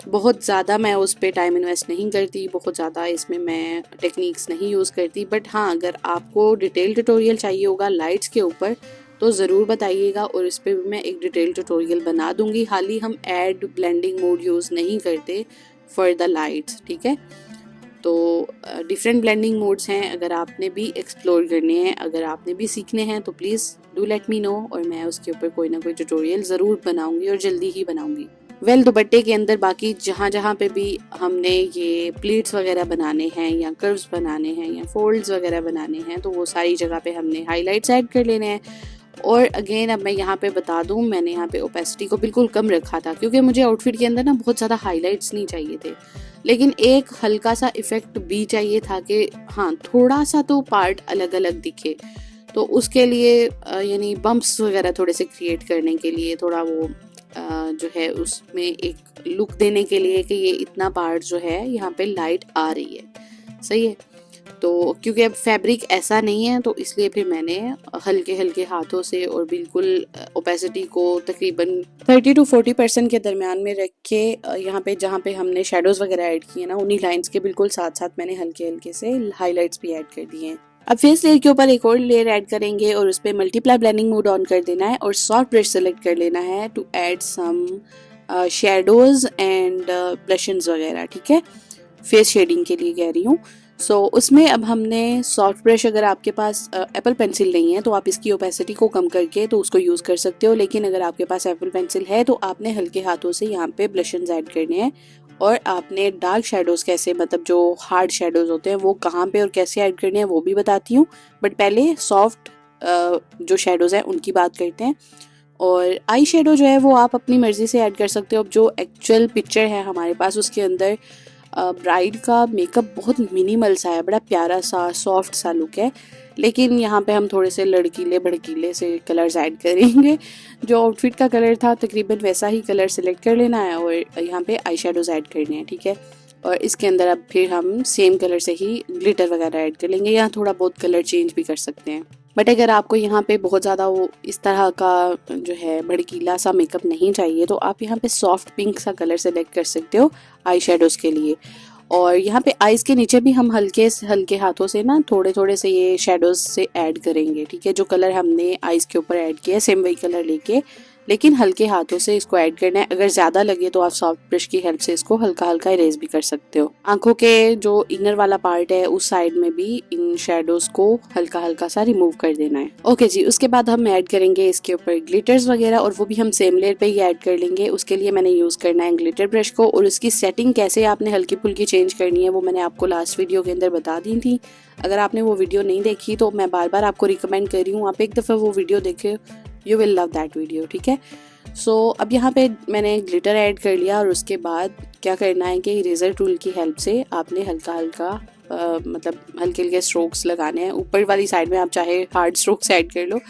बहुत ज़्यादा मैं उस पर टाइम इन्वेस्ट नहीं करती, बहुत ज़्यादा इसमें मैं टेक्निक्स नहीं यूज़ करती, बट हाँ, अगर आपको डिटेल ट्यूटोरियल चाहिए होगा लाइट्स के ऊपर तो ज़रूर बताइएगा, और इस पर भी मैं एक डिटेल ट्यूटोरियल बना दूँगी। हाल ही हम ऐड ब्लेंडिंग मोड यूज़ नहीं करते फॉर द लाइट्स, ठीक है। तो डिफरेंट ब्लेंडिंग मोड्स हैं, अगर आपने भी एक्सप्लोर करने हैं, अगर आपने भी सीखने हैं तो please do let me know, और मैं उसके ऊपर कोई ना कोई ट्यूटोरियल ज़रूर बनाऊंगी और जल्दी ही बनाऊंगी। दुपट्टे के अंदर बाकी जहाँ जहाँ पे भी हमने ये प्लीट्स वगैरह बनाने हैं या कर्व्स बनाने हैं या फोल्ड्स वगैरह बनाने हैं, तो वो सारी जगह पे हमने हाइलाइट्स ऐड कर लेने हैं। और अगेन अब मैं यहाँ पे बता दूँ, मैंने यहाँ पे ओपेसिटी को बिल्कुल कम रखा था क्योंकि मुझे आउटफिट के अंदर ना बहुत ज़्यादा हाईलाइट्स नहीं चाहिए थे, लेकिन एक हल्का सा इफेक्ट भी चाहिए था कि हाँ थोड़ा सा तो पार्ट अलग अलग दिखे। तो उसके लिए यानी बम्प्स वगैरह थोड़े से क्रिएट करने के लिए, थोड़ा वो जो है उसमें एक लुक देने के लिए कि ये इतना पार्ट जो है यहाँ पे लाइट आ रही है, सही है। तो क्योंकि अब फैब्रिक ऐसा नहीं है तो इसलिए फिर मैंने हल्के हल्के हाथों से और बिल्कुल ओपेसिटी को तकरीबन 30 to 40% के दरमियान में रख के यहाँ पे जहाँ पे हमने शेडोज वगैरह ऐड किए ना, उन्हीं लाइंस के बिल्कुल साथ साथ मैंने हल्के हल्के से हाईलाइट्स भी ऐड कर दिए हैं। अब फेस लेयर के ऊपर एक और लेयर ऐड करेंगे और उस पर मल्टीप्लाई ब्लेंडिंग मोड ऑन कर देना है और सॉफ्ट ब्रश सेलेक्ट कर लेना है to add some shadows and blushes वगैरह, ठीक है, फेस शेडिंग के लिए कह रही हूँ। उसमें अब हमने सॉफ्ट ब्रश, अगर आपके पास एप्पल पेंसिल नहीं है तो आप इसकी ओपेसिटी को कम करके तो उसको यूज़ कर सकते हो, लेकिन अगर आपके पास एप्पल पेंसिल है तो आपने हल्के हाथों से यहाँ पे ब्लशेस ऐड करने हैं और आपने डार्क शेडोज कैसे, मतलब जो हार्ड शेडोज होते हैं वो कहाँ पे और कैसे ऐड करने हैं वो भी बताती हूँ, बट पहले सॉफ्ट जो शेडोज हैं उनकी बात करते हैं। और आई शेडो जो है वो आप अपनी मर्जी से ऐड कर सकते हो। अब जो एक्चुअल पिक्चर है हमारे पास उसके अंदर ब्राइड का मेकअप बहुत मिनिमल सा है, बड़ा प्यारा सा सॉफ्ट सा लुक है, लेकिन यहाँ पे हम थोड़े से लड़कीले भड़कीले से कलर्स ऐड करेंगे। जो आउटफिट का कलर था तकरीबन वैसा ही कलर सेलेक्ट कर लेना है और यहाँ पे आई शेडोज ऐड करने हैं, ठीक है। और इसके अंदर अब फिर हम सेम कलर से ही ग्लिटर वगैरह ऐड कर लेंगे, यहाँ थोड़ा बहुत कलर चेंज भी कर सकते हैं। बट अगर आपको यहाँ पे बहुत ज़्यादा वो इस तरह का जो है भड़कीला सा मेकअप नहीं चाहिए तो आप यहाँ पे सॉफ्ट पिंक सा कलर सेलेक्ट कर सकते हो आई शेडोज़ के लिए। और यहाँ पे आईज के नीचे भी हम हल्के हल्के हाथों से ना थोड़े थोड़े से ये शेडोज से ऐड करेंगे, ठीक है। जो कलर हमने आईज के ऊपर ऐड किया सेम वही कलर लेके, लेकिन हल्के हाथों से इसको ऐड करना है। अगर ज़्यादा लगे तो आप सॉफ्ट ब्रश की हेल्प से इसको हल्का हल्का इरेज भी कर सकते हो। आंखों के जो इनर वाला पार्ट है उस साइड में भी इन शेडोज को हल्का हल्का सा रिमूव कर देना है। ओके जी, उसके बाद हम ऐड करेंगे इसके ऊपर ग्लिटर्स वगैरह और वो भी हम सेम लेयर पे ही ऐड कर लेंगे। उसके लिए मैंने यूज़ करना है ग्लिटर ब्रश को और उसकी सेटिंग कैसे आपने हल्की फुल्की चेंज करनी है वो मैंने आपको लास्ट वीडियो के अंदर बता दी थी। अगर आपने वो वीडियो नहीं देखी तो मैं बार बार आपको रिकमेंड कर रही हूँ आप एक दफ़ा वो वीडियो देखे, you will love that video, ठीक है। अब यहाँ पे मैंने ग्लिटर ऐड कर लिया और उसके बाद क्या करना है कि इरेजर टूल की हेल्प से आपने हल्का हल्का मतलब हल्के हल्के स्ट्रोक्स लगाने हैं। ऊपर वाली साइड में आप चाहे हार्ड स्ट्रोक्स ऐड कर लो,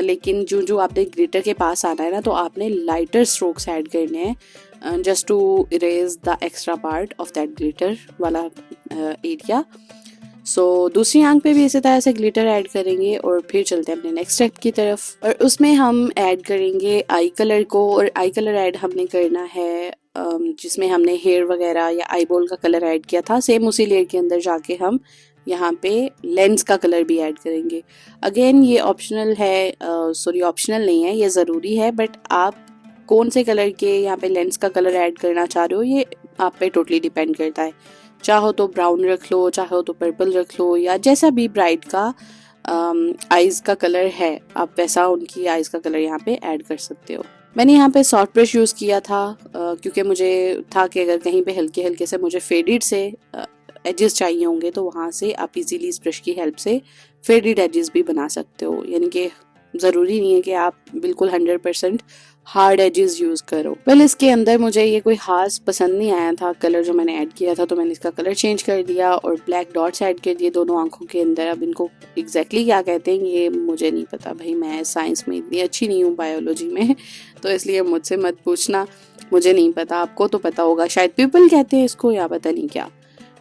लेकिन जो जो आपने ग्लिटर के पास आना है ना तो आपने लाइटर स्ट्रोक्स ऐड करने हैं just to erase the extra part of that glitter वाला एरिया। दूसरी आंख पे भी इसी तरह से ग्लिटर ऐड करेंगे और फिर चलते हैं अपने नेक्स्ट स्टेप की तरफ और उसमें हम ऐड करेंगे आई कलर को। और आई कलर ऐड हमने करना है जिसमें हमने हेयर वगैरह या आई बॉल का कलर ऐड किया था, सेम उसी लेयर के अंदर जाके हम यहाँ पे लेंस का कलर भी ऐड करेंगे। अगेन ये ऑप्शनल है, सॉरी ऑप्शनल नहीं है, ये ज़रूरी है, बट आप कौन से कलर के यहाँ पे लेंस का कलर ऐड करना चाह रहे हो ये आप पे टोटली डिपेंड करता है। चाहो तो ब्राउन रख लो, चाहो तो पर्पल रख लो, या जैसा भी ब्राइड का आईज का कलर है आप वैसा उनकी आईज का कलर यहाँ पे ऐड कर सकते हो। मैंने यहाँ पे सॉफ्ट ब्रश यूज़ किया था क्योंकि मुझे था कि अगर कहीं पे हल्के हल्के से मुझे फेडेड से एजेस चाहिए होंगे तो वहाँ से आप इजीली इस ब्रश की हेल्प से फेडेड एजेस भी बना सकते हो, यानी कि ज़रूरी नहीं है कि आप बिल्कुल 100% हार्ड एजेस यूज़ करो। वेल इसके अंदर मुझे ये कोई ख़ास पसंद नहीं आया था कलर जो मैंने ऐड किया था, तो मैंने इसका कलर चेंज कर दिया और ब्लैक डॉट्स ऐड कर दिए दोनों आंखों के अंदर। अब इनको एग्जैक्टली क्या कहते हैं ये मुझे नहीं पता भाई, मैं साइंस में इतनी अच्छी नहीं हूँ बायोलॉजी में तो इसलिए मुझसे मत पूछना, मुझे नहीं पता, आपको तो पता होगा, शायद पीपल कहते हैं इसको या पता नहीं क्या,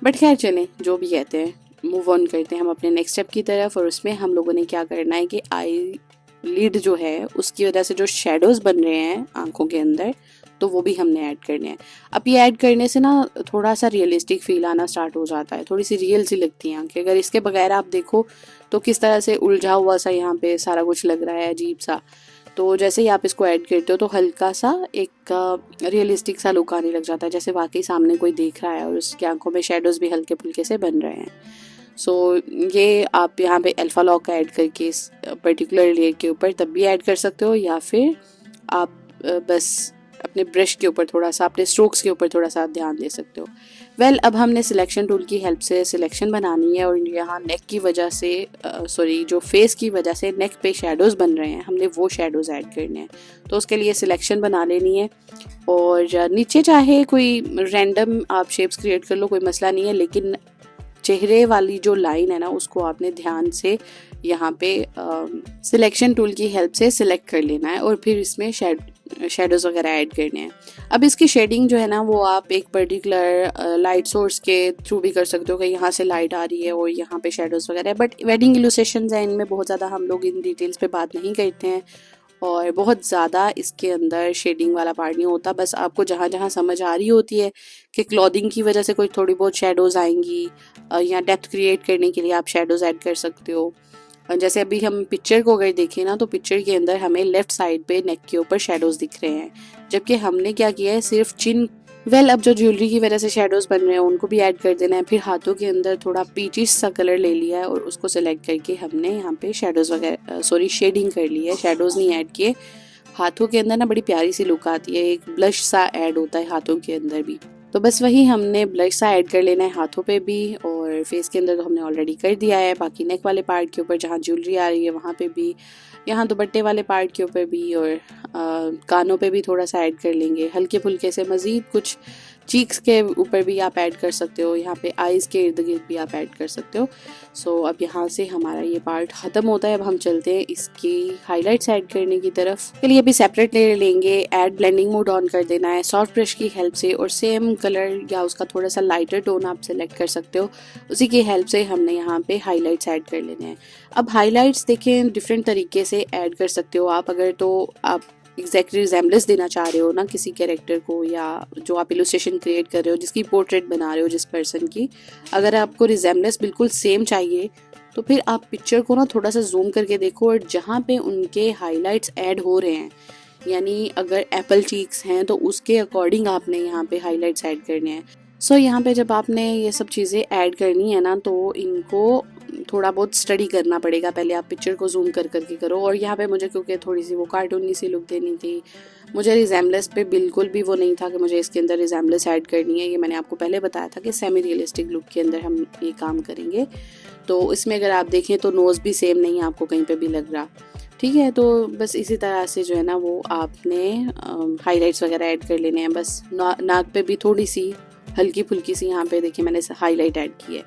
बट खैर चलें जो भी कहते हैं। मूव ऑन करते हैं हम अपने नेक्स्ट स्टेप की तरफ और उसमें हम लोगों ने क्या करना है कि आई लिड जो है उसकी वजह से जो शेडोज बन रहे हैं आंखों के अंदर तो वो भी हमने ऐड करने हैं। अब ये ऐड करने से ना थोड़ा सा रियलिस्टिक फील आना स्टार्ट हो जाता है, थोड़ी सी रियल सी लगती हैं आंखें। अगर इसके बगैर आप देखो तो किस तरह से उलझा हुआ सा यहाँ पे सारा कुछ लग रहा है, अजीब सा। तो जैसे ही आप इसको ऐड करते हो तो हल्का सा एक रियलिस्टिक सा लुक आने लग जाता है, जैसे वाकई सामने कोई देख रहा है और उसकी आंखों में शेडोज भी हल्के फुल्के से बन रहे हैं। ये आप यहाँ पे अल्फा लॉक ऐड करके इस पर्टिकुलर लेयर के ऊपर तब भी ऐड कर सकते हो, या फिर आप बस अपने ब्रश के ऊपर थोड़ा सा, अपने स्ट्रोक्स के ऊपर थोड़ा सा ध्यान दे सकते हो। वेल अब हमने सिलेक्शन टूल की हेल्प से सिलेक्शन बनानी है और यहाँ नेक की वजह से जो फेस की वजह से नेक पे शेडोज़ बन रहे हैं, हमने वो शेडोज़ ऐड करने हैं। तो उसके लिए सिलेक्शन बना लेनी है और नीचे चाहे कोई रैंडम आप शेप्स क्रिएट कर लो, कोई मसला नहीं है, लेकिन चेहरे वाली जो लाइन है ना उसको आपने ध्यान से यहाँ पे सिलेक्शन टूल की हेल्प से सिलेक्ट कर लेना है और फिर इसमें शेडोज वगैरह ऐड करने हैं। अब इसकी शेडिंग जो है ना वो आप एक पर्टिकुलर लाइट सोर्स के थ्रू भी कर सकते हो कि यहाँ से लाइट आ रही है और यहाँ पे शेडोज वगैरह है, बट वेडिंग इलुस्ट्रेशंस हैं, इनमें बहुत ज़्यादा हम लोग इन डिटेल्स पे बात नहीं करते हैं और बहुत ज़्यादा इसके अंदर शेडिंग वाला पार्ट नहीं होता। बस आपको जहाँ जहाँ समझ आ रही होती है कि क्लॉथिंग की वजह से कोई थोड़ी बहुत शेडोज़ आएंगी या डेप्थ क्रिएट करने के लिए आप शेडोज़ ऐड कर सकते हो। जैसे अभी हम पिक्चर को अगर देखें ना तो पिक्चर के अंदर हमें लेफ्ट साइड पे नेक के ऊपर शेडोज़ दिख रहे हैं, जबकि हमने क्या किया है सिर्फ चिन। अब जो ज्वेलरी की वजह से शेडोज़ बन रहे हैं उनको भी ऐड कर देना है। फिर हाथों के अंदर थोड़ा पीचिश सा कलर ले लिया है और उसको सिलेक्ट करके हमने यहाँ पे शेडोज़ वगैरह शेडिंग कर ली है, शेडोज़ नहीं ऐड किए। हाथों के अंदर ना बड़ी प्यारी सी लुक आती है, एक ब्लश सा ऐड होता है हाथों के अंदर भी, तो बस वही हमने ब्लश सा ऐड कर लेना है हाथों पे भी और फेस के अंदर तो हमने ऑलरेडी कर दिया है। बाकी नेक वाले पार्ट के ऊपर जहाँ ज्वेलरी आ रही है वहाँ पे भी, यहाँ दुपट्टे वाले पार्ट के ऊपर भी और कानों पे भी थोड़ा सा ऐड कर लेंगे हल्के फुल्के से। मज़ीद कुछ चीक्स के ऊपर भी आप ऐड कर सकते हो, यहाँ पे आइज़ के इर्द गिर्द भी आप ऐड कर सकते हो। सो अब यहाँ से हमारा ये पार्ट ख़त्म होता है। अब हम चलते हैं इसकी हाइलाइट्स ऐड करने की तरफ। के लिए भी सेपरेट ले लेंगे, ऐड ब्लेंडिंग मोड ऑन कर देना है सॉफ्ट ब्रश की हेल्प से और सेम कलर या उसका थोड़ा सा लाइटर टोन आप सेलेक्ट कर सकते हो, उसी की हेल्प से हमने यहाँ पे हाइलाइट्स ऐड कर लेने हैं। अब हाइलाइट्स देखें डिफरेंट तरीके से ऐड कर सकते हो आप, अगर तो आप एग्जैक्टली रिजेम्बलेंस देना चाह रहे हो ना किसी कैरेक्टर को, या जो आप इलस्ट्रेशन क्रिएट कर रहे हो जिसकी पोर्ट्रेट बना रहे हो जिस पर्सन की, अगर आपको रिजेम्बलेंस बिल्कुल सेम चाहिए तो फिर आप पिक्चर को ना थोड़ा सा जूम करके देखो और जहाँ पे उनके हाइलाइट्स ऐड हो रहे हैं, यानी अगर एप्पल चीक्स हैं तो उसके अकॉर्डिंग आपने यहाँ पे हाइलाइट्स ऐड करने हैं। सो यहाँ पे जब आपने ये सब चीज़ें ऐड करनी है ना तो इनको थोड़ा बहुत स्टडी करना पड़ेगा, पहले आप पिक्चर को जूम कर करके करो। और यहाँ पे मुझे क्योंकि थोड़ी सी वो कार्टूनी सी लुक देनी थी, मुझे रिजेम्बलेंस पे बिल्कुल भी वो नहीं था कि मुझे इसके अंदर रिजेम्बलेंस ऐड करनी है। ये मैंने आपको पहले बताया था कि सेमी रियलिस्टिक लुक के अंदर हम ये काम करेंगे। तो इसमें अगर आप देखें तो नोज़ भी सेम नहीं आपको कहीं पर भी लग रहा, ठीक है। तो बस इसी तरह से जो है ना वो आपने हाईलाइट्स वगैरह ऐड कर लेने हैं। बस नाक पे भी थोड़ी सी हल्की फुल्की सी यहाँ पे देखिए मैंने हाईलाइट ऐड की है।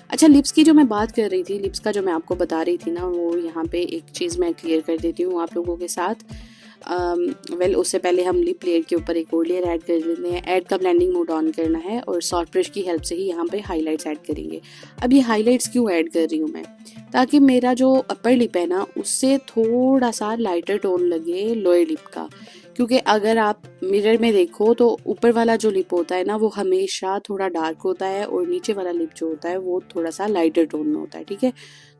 अच्छा, लिप्स की जो मैं बात कर रही थी, लिप्स का जो मैं आपको बता रही थी ना, वो यहाँ पे एक चीज़ मैं क्लियर कर देती हूँ आप लोगों के साथ। उससे पहले हम लिप लेयर के ऊपर एक और लेयर ऐड कर देते हैं। ऐड का ब्लेंडिंग मोड ऑन करना है और सॉफ्ट ब्रश की हेल्प से ही यहाँ पे हाइलाइट्स ऐड करेंगे। अब ये हाइलाइट्स क्यों ऐड कर रही हूँ मैं, ताकि मेरा जो अपर लिप है ना उससे थोड़ा सा लाइटर टोन लगे लोअर लिप का। क्योंकि अगर आप मिरर में देखो तो ऊपर वाला जो लिप होता है ना वो हमेशा थोड़ा डार्क होता है और नीचे वाला लिप जो होता है वो थोड़ा सा लाइटर टोन में होता है, ठीक है।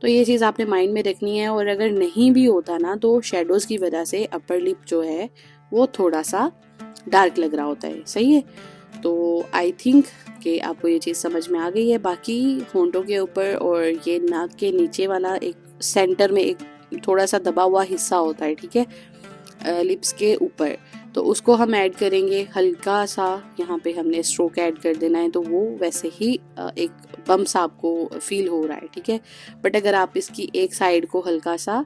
तो ये चीज़ आपने माइंड में रखनी है। और अगर नहीं भी होता ना तो शेडोज़ की वजह से अपर लिप जो है वो थोड़ा सा डार्क लग रहा होता है, सही है। तो आई थिंक कि आपको ये चीज़ समझ में आ गई है। बाकी होंठों के ऊपर और ये नाक के नीचे वाला एक सेंटर में एक थोड़ा सा दबा हुआ हिस्सा होता है, ठीक है, लिप्स के ऊपर, तो उसको हम ऐड करेंगे हल्का सा। यहाँ पे हमने स्ट्रोक ऐड कर देना है तो वो वैसे ही एक बम सा आपको फील हो रहा है, ठीक है। बट अगर आप इसकी एक साइड को हल्का सा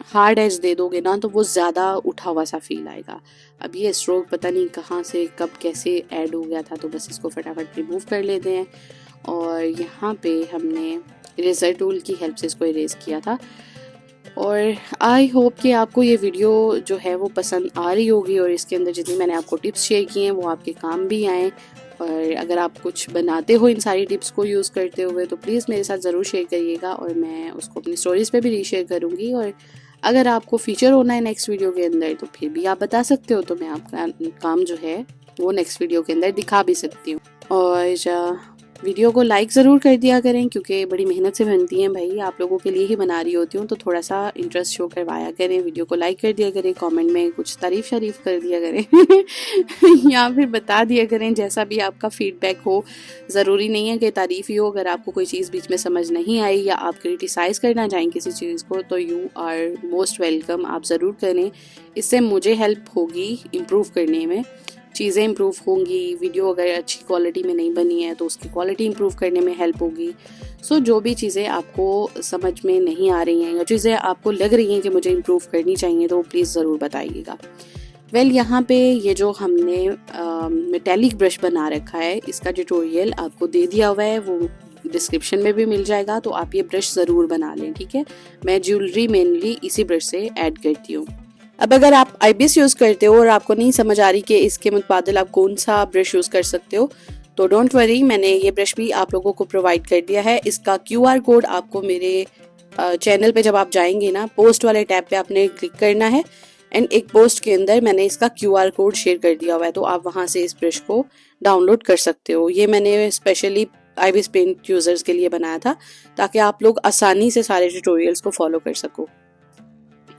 हार्ड एज दे दोगे ना तो वो ज़्यादा उठा हुआ सा फील आएगा। अब ये स्ट्रोक पता नहीं कहाँ से कब कैसे ऐड हो गया था, तो बस इसको फटाफट रिमूव कर लेते हैं। और यहाँ पे हमने इरेजर टूल की हेल्प से इसको इरेज किया था। और आई होप कि आपको ये वीडियो जो है वो पसंद आ रही होगी और इसके अंदर जितनी मैंने आपको टिप्स शेयर की हैं वो आपके काम भी आएँ। और अगर आप कुछ बनाते हो इन सारी टिप्स को यूज़ करते हुए तो प्लीज़ मेरे साथ ज़रूर शेयर करिएगा और मैं उसको अपनी स्टोरीज़ पे भी रीशेयर करूँगी। और अगर आपको फीचर होना है नेक्स्ट वीडियो के अंदर तो फिर भी आप बता सकते हो, तो मैं आपका काम जो है वो नेक्स्ट वीडियो के अंदर दिखा भी सकती हूँ। और वीडियो को लाइक ज़रूर कर दिया करें क्योंकि बड़ी मेहनत से बनती हैं भाई, आप लोगों के लिए ही बना रही होती हूँ, तो थोड़ा सा इंटरेस्ट शो करवाया करें। वीडियो को लाइक कर दिया करें, कमेंट में कुछ तारीफ़ शरीफ कर दिया करें या फिर बता दिया करें जैसा भी आपका फीडबैक हो। ज़रूरी नहीं है कि तारीफ़ ही हो, अगर आपको कोई चीज़ बीच में समझ नहीं आई या आप क्रिटिसाइज़ करना चाहें किसी चीज़ को तो यू आर मोस्ट वेलकम, आप ज़रूर करें। इससे मुझे हेल्प होगी इम्प्रूव करने में। चीज़ें इम्प्रूव होंगी। वीडियो अगर अच्छी क्वालिटी में नहीं बनी है तो उसकी क्वालिटी इम्प्रूव करने में हेल्प होगी। सो जो भी चीज़ें आपको समझ में नहीं आ रही हैं या चीज़ें आपको लग रही हैं कि मुझे इम्प्रूव करनी चाहिए तो प्लीज़ ज़रूर बताइएगा। यहाँ पे ये जो हमने मेटेलिक ब्रश बना रखा है, इसका ट्यूटोरियल आपको दे दिया हुआ है, वो डिस्क्रिप्शन में भी मिल जाएगा, तो आप ये ब्रश ज़रूर बना लें, ठीक है। मैं ज्वेलरी मेनली इसी ब्रश से ऐड करती हूँ। अब अगर आप आईबीएस यूज़ करते हो और आपको नहीं समझ आ रही कि इसके मुतबादिल आप कौन सा ब्रश यूज़ कर सकते हो, तो डोंट वरी, मैंने ये ब्रश भी आप लोगों को प्रोवाइड कर दिया है। इसका QR कोड आपको मेरे चैनल पे जब आप जाएंगे ना, पोस्ट वाले टैब पे आपने क्लिक करना है एंड एक पोस्ट के अंदर मैंने इसका QR कोड शेयर कर दिया हुआ है, तो आप वहाँ से इस ब्रश को डाउनलोड कर सकते हो। ये मैंने स्पेशली आईबीएस पेंट यूज़र्स के लिए बनाया था ताकि आप लोग आसानी से सारे ट्यूटोरियल्स को फॉलो कर सको।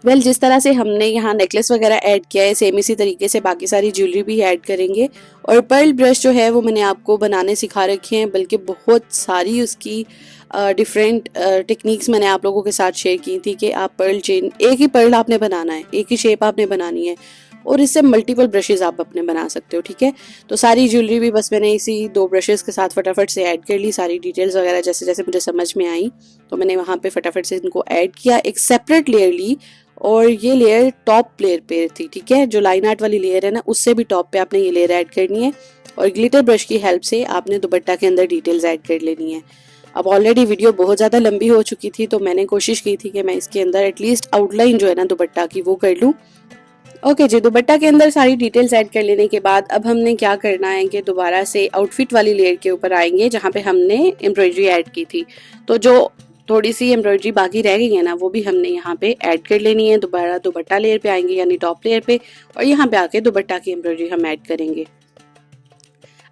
जिस तरह से हमने यहाँ नेकलेस वगैरह ऐड किया है, सेम इसी तरीके से बाकी सारी ज्वेलरी भी ऐड करेंगे। और पर्ल ब्रश जो है वो मैंने आपको बनाने सिखा रखे हैं, बल्कि बहुत सारी उसकी डिफरेंट टेक्निक्स मैंने आप लोगों के साथ शेयर की थी कि आप पर्ल चेन, एक ही पर्ल आपने बनाना है, एक ही शेप आपने बनानी है और इससे मल्टीपल ब्रशेस आप अपने बना सकते हो, ठीक है। तो सारी ज्वेलरी भी बस मैंने इसी 2 ब्रशेस के साथ फटाफट से ऐड कर ली। सारी डिटेल्स वगैरह जैसे जैसे मुझे समझ में आई तो मैंने वहाँ पे फटाफट से इनको ऐड किया, एक सेपरेट लेयर ली और ये लेयर टॉप लेयर पे थी, ठीक है। जो लाइन आर्ट वाली लेयर है ना, उससे भी टॉप पे आपने ये लेयर ऐड करनी है और ग्लिटर ब्रश की हेल्प से आपने दुपट्टा के अंदर डिटेल्स ऐड कर लेनी है। अब ऑलरेडी वीडियो बहुत ज़्यादा लंबी हो चुकी थी तो मैंने कोशिश की थी कि मैं इसके अंदर एटलीस्ट आउटलाइन जो है ना दुपट्टा की वो कर लूँ। ओके जी, दुपट्टा के अंदर सारी डिटेल्स ऐड कर लेने के बाद अब हमने क्या करना है कि दोबारा से आउटफिट वाली लेयर के ऊपर आएंगे जहाँ पे हमने एम्ब्रॉयडरी ऐड की थी। तो जो थोड़ी सी एम्ब्रॉयडरी बाकी रह गई है ना, वो भी हमने यहाँ पे ऐड कर लेनी है। दोबारा दुपट्टा लेयर पे आएंगे यानी टॉप लेयर पे, और यहाँ पे आके दुपट्टा की एम्ब्रॉयडरी हम ऐड करेंगे।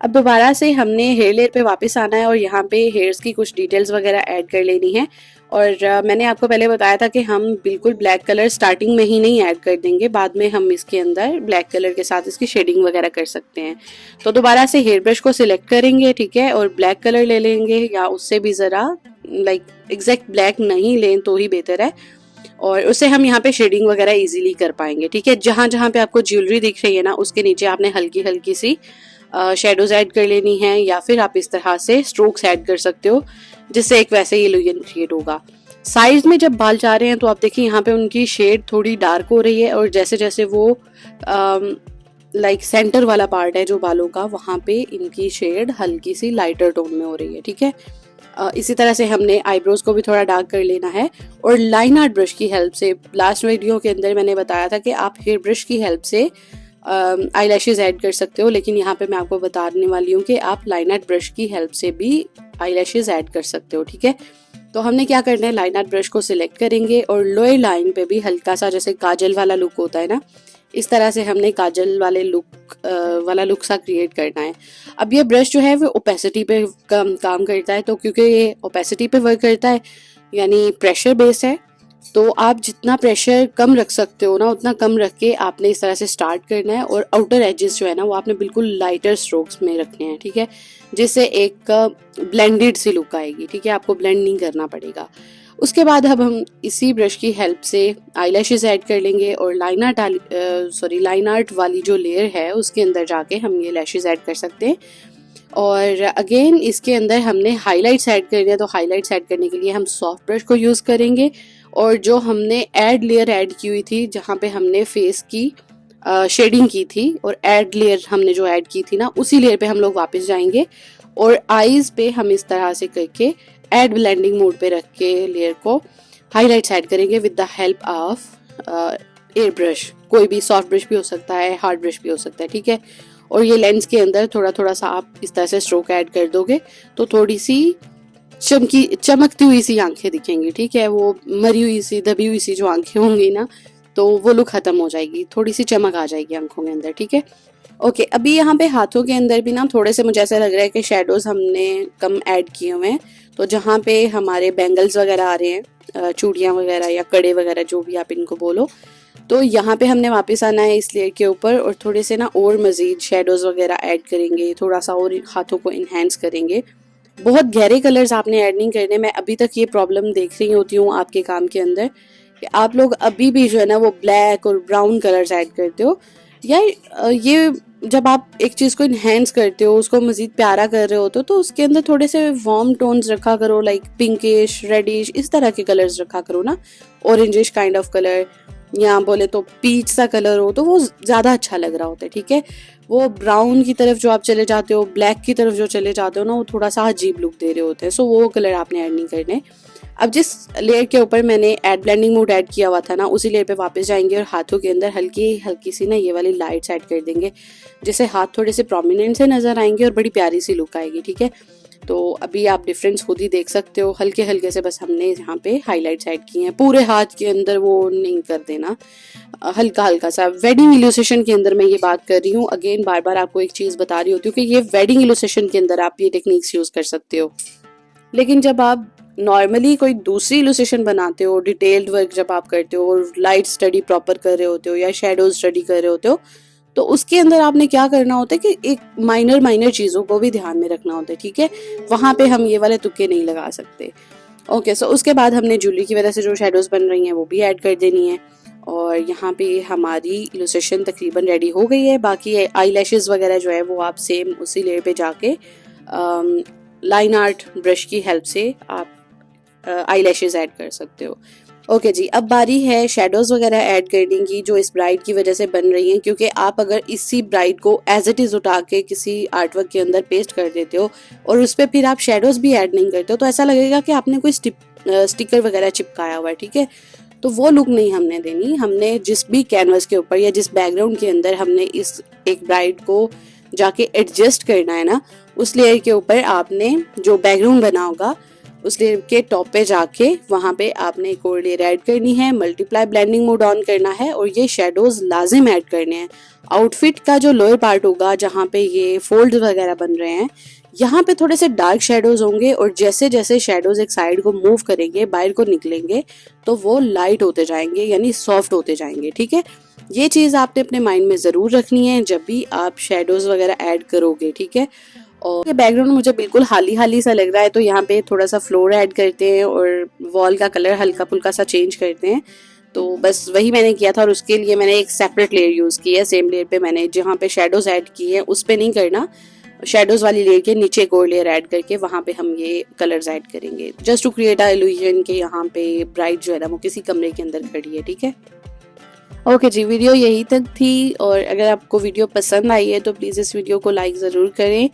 अब दोबारा से हमने हेयर लेयर पे वापस आना है और यहाँ पे हेयर्स की कुछ डिटेल्स वगैरह ऐड कर लेनी है। और मैंने आपको पहले बताया था कि हम बिल्कुल ब्लैक कलर स्टार्टिंग में ही नहीं ऐड कर देंगे, बाद में हम इसके अंदर ब्लैक कलर के साथ इसकी शेडिंग वगैरह कर सकते हैं। तो दोबारा से हेयर ब्रश को सिलेक्ट करेंगे, ठीक है, और ब्लैक कलर ले लेंगे या उससे भी ज़रा लाइक एग्जैक्ट ब्लैक नहीं लें तो ही बेहतर है, और उससे हम यहाँ पे शेडिंग वगैरह इजीली कर पाएंगे, ठीक है। जहाँ जहाँ पे आपको ज्वेलरी दिख रही है ना, उसके नीचे आपने हल्की हल्की सी शेडोज ऐड कर लेनी है, या फिर आप इस तरह से स्ट्रोक्स ऐड कर सकते हो जिससे एक वैसे ही इल्यूजन क्रिएट होगा। साइड में जब बाल जा रहे हैं तो आप देखिए यहाँ पे उनकी शेड थोड़ी डार्क हो रही है, और जैसे जैसे वो लाइक सेंटर वाला पार्ट है जो बालों का, वहाँ पे इनकी शेड हल्की सी लाइटर टोन में हो रही है, ठीक है। इसी तरह से हमने आईब्रोज को भी थोड़ा डार्क कर लेना है। और लाइन आर्ट ब्रश की हेल्प से, लास्ट वीडियो के अंदर मैंने बताया था कि आप हेयर ब्रश की हेल्प से आई लैशेज ऐड कर सकते हो, लेकिन यहाँ पे मैं आपको बताने वाली हूँ कि आप लाइन आर्ट ब्रश की हेल्प से भी आई लैशेज ऐड कर सकते हो, ठीक है। तो हमने क्या करना है, लाइन आर्ट ब्रश को सिलेक्ट करेंगे और लोअर लाइन पे भी हल्का सा जैसे काजल वाला लुक होता है ना, इस तरह से हमने काजल वाले लुक सा क्रिएट करना है। अब ये ब्रश जो है वो ओपेसिटी पे काम करता है, तो क्योंकि ये ओपेसिटी पे वर्क करता है यानी प्रेशर बेस है, तो आप जितना प्रेशर कम रख सकते हो ना उतना कम रख के आपने इस तरह से स्टार्ट करना है। और आउटर एजेस जो है ना वो आपने बिल्कुल लाइटर स्ट्रोक्स में रखने हैं, ठीक है, जिससे एक ब्लेंडेड सी लुक आएगी, ठीक है, आपको ब्लेंड नहीं करना पड़ेगा। उसके बाद अब हम इसी ब्रश की हेल्प से आईलैशेस ऐड कर लेंगे और लाइन आर्ट वाली जो लेयर है उसके अंदर जाके हम ये लैशेस ऐड कर सकते हैं। और अगेन इसके अंदर हमने हाइलाइट्स ऐड करनी है, तो हाइलाइट्स ऐड करने के लिए हम सॉफ्ट ब्रश को यूज़ करेंगे, और जो हमने ऐड लेयर ऐड की हुई थी जहाँ पे हमने फेस की शेडिंग की थी, और ऐड लेयर हमने जो ऐड की थी ना, उसी लेयर पे हम लोग वापस जाएंगे और आईज पे हम इस तरह से करके ऐड ब्लेंडिंग मोड पे रख के लेयर को हाइलाइट्स ऐड करेंगे with the help of air brush. कोई भी सॉफ्ट ब्रश भी हो सकता है, हार्ड ब्रश भी हो सकता है, ठीक है। और ये लेंस के अंदर थोड़ा थोड़ा सा आप इस तरह से स्ट्रोक ऐड कर दोगे तो थोड़ी सी चमकती हुई सी आंखें दिखेंगी, ठीक है। वो मरी हुई सी दबी हुई सी जो आंखें होंगी ना, तो वो लुक खत्म हो जाएगी, थोड़ी सी चमक आ जाएगी आंखों के अंदर, ठीक है। ओके, अभी यहाँ पे हाथों के अंदर भी ना थोड़े से मुझे ऐसा लग रहा है कि शेडोज हमने कम ऐड किए हुए हैं, तो जहाँ पे हमारे बैंगल्स वगैरह आ रहे हैं, चूड़ियाँ वगैरह या कड़े वगैरह जो भी आप इनको बोलो, तो यहाँ पे हमने वापस आना है इस लेयर के ऊपर और थोड़े से ना और मज़ीद शेडोज़ वगैरह ऐड करेंगे, थोड़ा सा और हाथों को इन्हेंस करेंगे। बहुत गहरे कलर्स आपने ऐड नहीं करने। मैं अभी तक ये प्रॉब्लम देख रही होती हूँ आपके काम के अंदर कि आप लोग अभी भी जो है ना वो ब्लैक और ब्राउन कलर्स ऐड करते हो। यार ये जब आप एक चीज़ को इन्हेंस करते हो, उसको मज़ीद प्यारा कर रहे होते हो, तो उसके अंदर थोड़े से वार्म टोन्स रखा करो, लाइक पिंकिश, रेडिश, इस तरह के कलर्स रखा करो ना, ऑरेंजिश काइंड ऑफ कलर, या बोले तो पीच सा कलर हो तो वो ज़्यादा अच्छा लग रहा होता है, ठीक है। वो ब्राउन की तरफ जो आप चले जाते हो, ब्लैक की तरफ जो चले जाते हो ना, वो थोड़ा सा अजीब लुक दे रहे होते हैं, सो वो कलर आपने ऐड नहीं करने। अब जिस लेयर के ऊपर मैंने ऐड ब्लेंडिंग मोड ऐड किया हुआ था ना, उसी लेयर पे वापस जाएंगे और हाथों के अंदर हल्की हल्की सी ना ये वाली लाइट्स ऐड कर देंगे, जिससे हाथ थोड़े से प्रोमिनेंट से नज़र आएंगे और बड़ी प्यारी सी लुक आएगी, ठीक है। तो अभी आप डिफरेंस खुद ही देख सकते हो, हल्के हल्के से बस हमने यहाँ पे हाईलाइट्स ऐड किए हैं, पूरे हाथ के अंदर वो नहीं कर देना, हल्का हल्का सा। वेडिंग इलस्ट्रेशन के अंदर मैं ये बात कर रही हूँ, अगेन बार बार आपको एक चीज़ बता रही होती हूँ कि ये वेडिंग इलस्ट्रेशन के अंदर आप ये टेक्निक्स यूज़ कर सकते हो। लेकिन जब आप नॉर्मली कोई दूसरी इलस्ट्रेशन बनाते हो, डिटेल्ड वर्क जब आप करते हो और लाइट स्टडी प्रॉपर कर रहे होते हो या शेडोज स्टडी कर रहे होते हो, तो उसके अंदर आपने क्या करना होता है कि एक माइनर चीज़ों को भी ध्यान में रखना होता है, ठीक है। वहाँ पे हम ये वाले तुक्के नहीं लगा सकते। ओके, सो उसके बाद हमने ज्वेलरी की वजह से जो शेडोज बन रही हैं वो भी ऐड कर देनी है, और यहाँ पे हमारी इलस्ट्रेशन तकरीबन रेडी हो गई है। बाकी आई लैशेज़ वगैरह जो है वो आप सेम उसी लेयर पे जाके लाइन आर्ट ब्रश की हेल्प से आप आई लैशेज़ ऐड कर सकते हो। ओके जी, अब बारी है शेडोज़ वगैरह ऐड करने की जो इस ब्राइड की वजह से बन रही हैं, क्योंकि आप अगर इसी ब्राइड को एज इट इज़ उठा के किसी आर्टवर्क के अंदर पेस्ट कर देते हो और उस पर फिर आप शेडोज़ भी ऐड नहीं करते हो, तो ऐसा लगेगा कि आपने कोई स्टिकर वगैरह चिपकाया हुआ है, ठीक है। तो वो लुक नहीं हमने देनी। हमने जिस भी कैनवस के ऊपर या जिस बैकग्राउंड के अंदर हमने इस एक ब्राइड को जाके एडजस्ट करना है ना, उस लेयर के ऊपर आपने जो बैकग्राउंड बना होगा उस लेयर के टॉप पे जाके वहाँ पे आपने एक और लेयर ऐड करनी है, मल्टीप्लाई ब्लेंडिंग मोड ऑन करना है और ये शेडोज लाजिम ऐड करने हैं। आउटफिट का जो लोअर पार्ट होगा जहाँ पे ये फोल्ड वगैरह बन रहे हैं, यहाँ पे थोड़े से डार्क शेडोज होंगे और जैसे जैसे शेडोज एक साइड को मूव करेंगे, बाहर को निकलेंगे, तो वो लाइट होते जाएंगे, यानी सॉफ्ट होते जाएंगे, ठीक है। ये चीज़ आपने अपने माइंड में ज़रूर रखनी है जब भी आप शेडोज वगैरह ऐड करोगे, ठीक है। और ये बैकग्राउंड मुझे बिल्कुल हाली हाली सा लग रहा है, तो यहाँ पे थोड़ा सा फ्लोर ऐड करते हैं और वॉल का कलर हल्का फुल्का सा चेंज करते हैं। तो बस वही मैंने किया था और उसके लिए मैंने एक सेपरेट लेयर यूज़ की है। सेम लेयर पे मैंने जहाँ पे शेडोज ऐड की है उस पे नहीं करना, शेडोज वाली लेयर के नीचे एक और लेयर ऐड करके वहाँ पे हम ये कलर्स ऐड करेंगे, just to create a illusion के यहाँ पे ब्राइड जो है ना वो किसी कमरे के अंदर खड़ी है, ठीक है। ओके जी, वीडियो यही तक थी, और अगर आपको वीडियो पसंद आई है तो प्लीज़ इस वीडियो को लाइक ज़रूर करें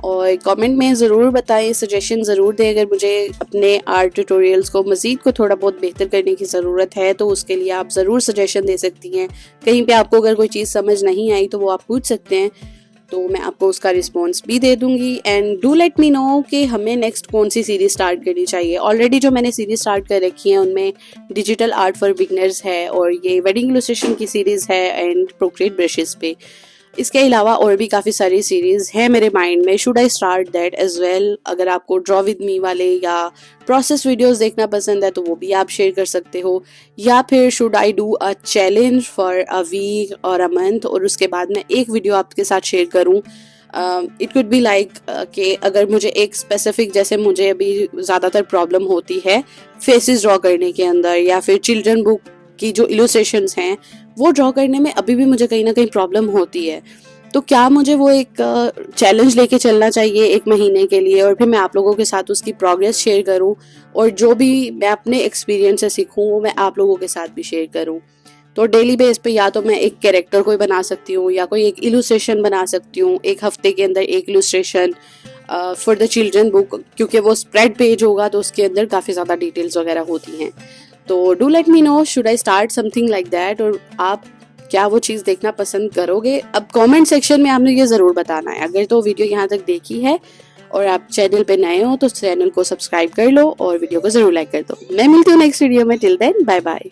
और कमेंट में ज़रूर बताएं, सजेशन ज़रूर दें। अगर मुझे अपने आर्ट ट्यूटोरियल्स को मज़ीद को थोड़ा बहुत बेहतर करने की ज़रूरत है तो उसके लिए आप ज़रूर सजेशन दे सकती हैं। कहीं पे आपको अगर कोई चीज़ समझ नहीं आई तो वो आप पूछ सकते हैं, तो मैं आपको उसका रिस्पॉन्स भी दे दूंगी। And do let me know कि हमें नेक्स्ट कौन सी सीरीज स्टार्ट करनी चाहिए। ऑलरेडी जो मैंने सीरीज स्टार्ट कर रखी है उनमें डिजिटल आर्ट फॉर बिगनर्स है और ये वेडिंग इलस्ट्रेशन की सीरीज है एंड प्रोक्रिएट ब्रशेस पे। इसके अलावा और भी काफ़ी सारी सीरीज़ है मेरे माइंड में, should I start that as well. अगर आपको ड्रॉ विद मी वाले या प्रोसेस वीडियोस देखना पसंद है तो वो भी आप शेयर कर सकते हो, या फिर should I do a challenge for a week और अ मंथ और उसके बाद मैं एक वीडियो आपके साथ शेयर करूँ। इट कुड बी लाइक कि अगर मुझे एक स्पेसिफिक, जैसे मुझे अभी ज़्यादातर प्रॉब्लम होती है फेसेस ड्रॉ करने के अंदर या फिर चिल्ड्रन बुक की जो इलस्ट्रेशंस हैं वो ड्रॉ करने में अभी भी मुझे कहीं ना कहीं प्रॉब्लम होती है, तो क्या मुझे वो एक चैलेंज लेके चलना चाहिए 1 महीने के लिए और फिर मैं आप लोगों के साथ उसकी प्रोग्रेस शेयर करूं और जो भी मैं अपने एक्सपीरियंस से सीखूं वो मैं आप लोगों के साथ भी शेयर करूं। तो डेली बेस पे या तो मैं एक कैरेक्टर कोई बना सकती हूँ या कोई एक इलस्ट्रेशन बना सकती हूँ, एक हफ्ते के अंदर एक illustration for the children book, क्योंकि वो स्प्रेड पेज होगा तो उसके अंदर काफ़ी ज़्यादा डिटेल्स वगैरह होती हैं। तो do let me know, should I start something like that, और आप क्या वो चीज़ देखना पसंद करोगे। अब कमेंट सेक्शन में आपने ये ज़रूर बताना है। अगर तो वीडियो यहाँ तक देखी है और आप चैनल पे नए हो तो चैनल को सब्सक्राइब कर लो और वीडियो को ज़रूर लाइक कर दो। मैं मिलती हूँ नेक्स्ट वीडियो में, टिल देन बाय बाय।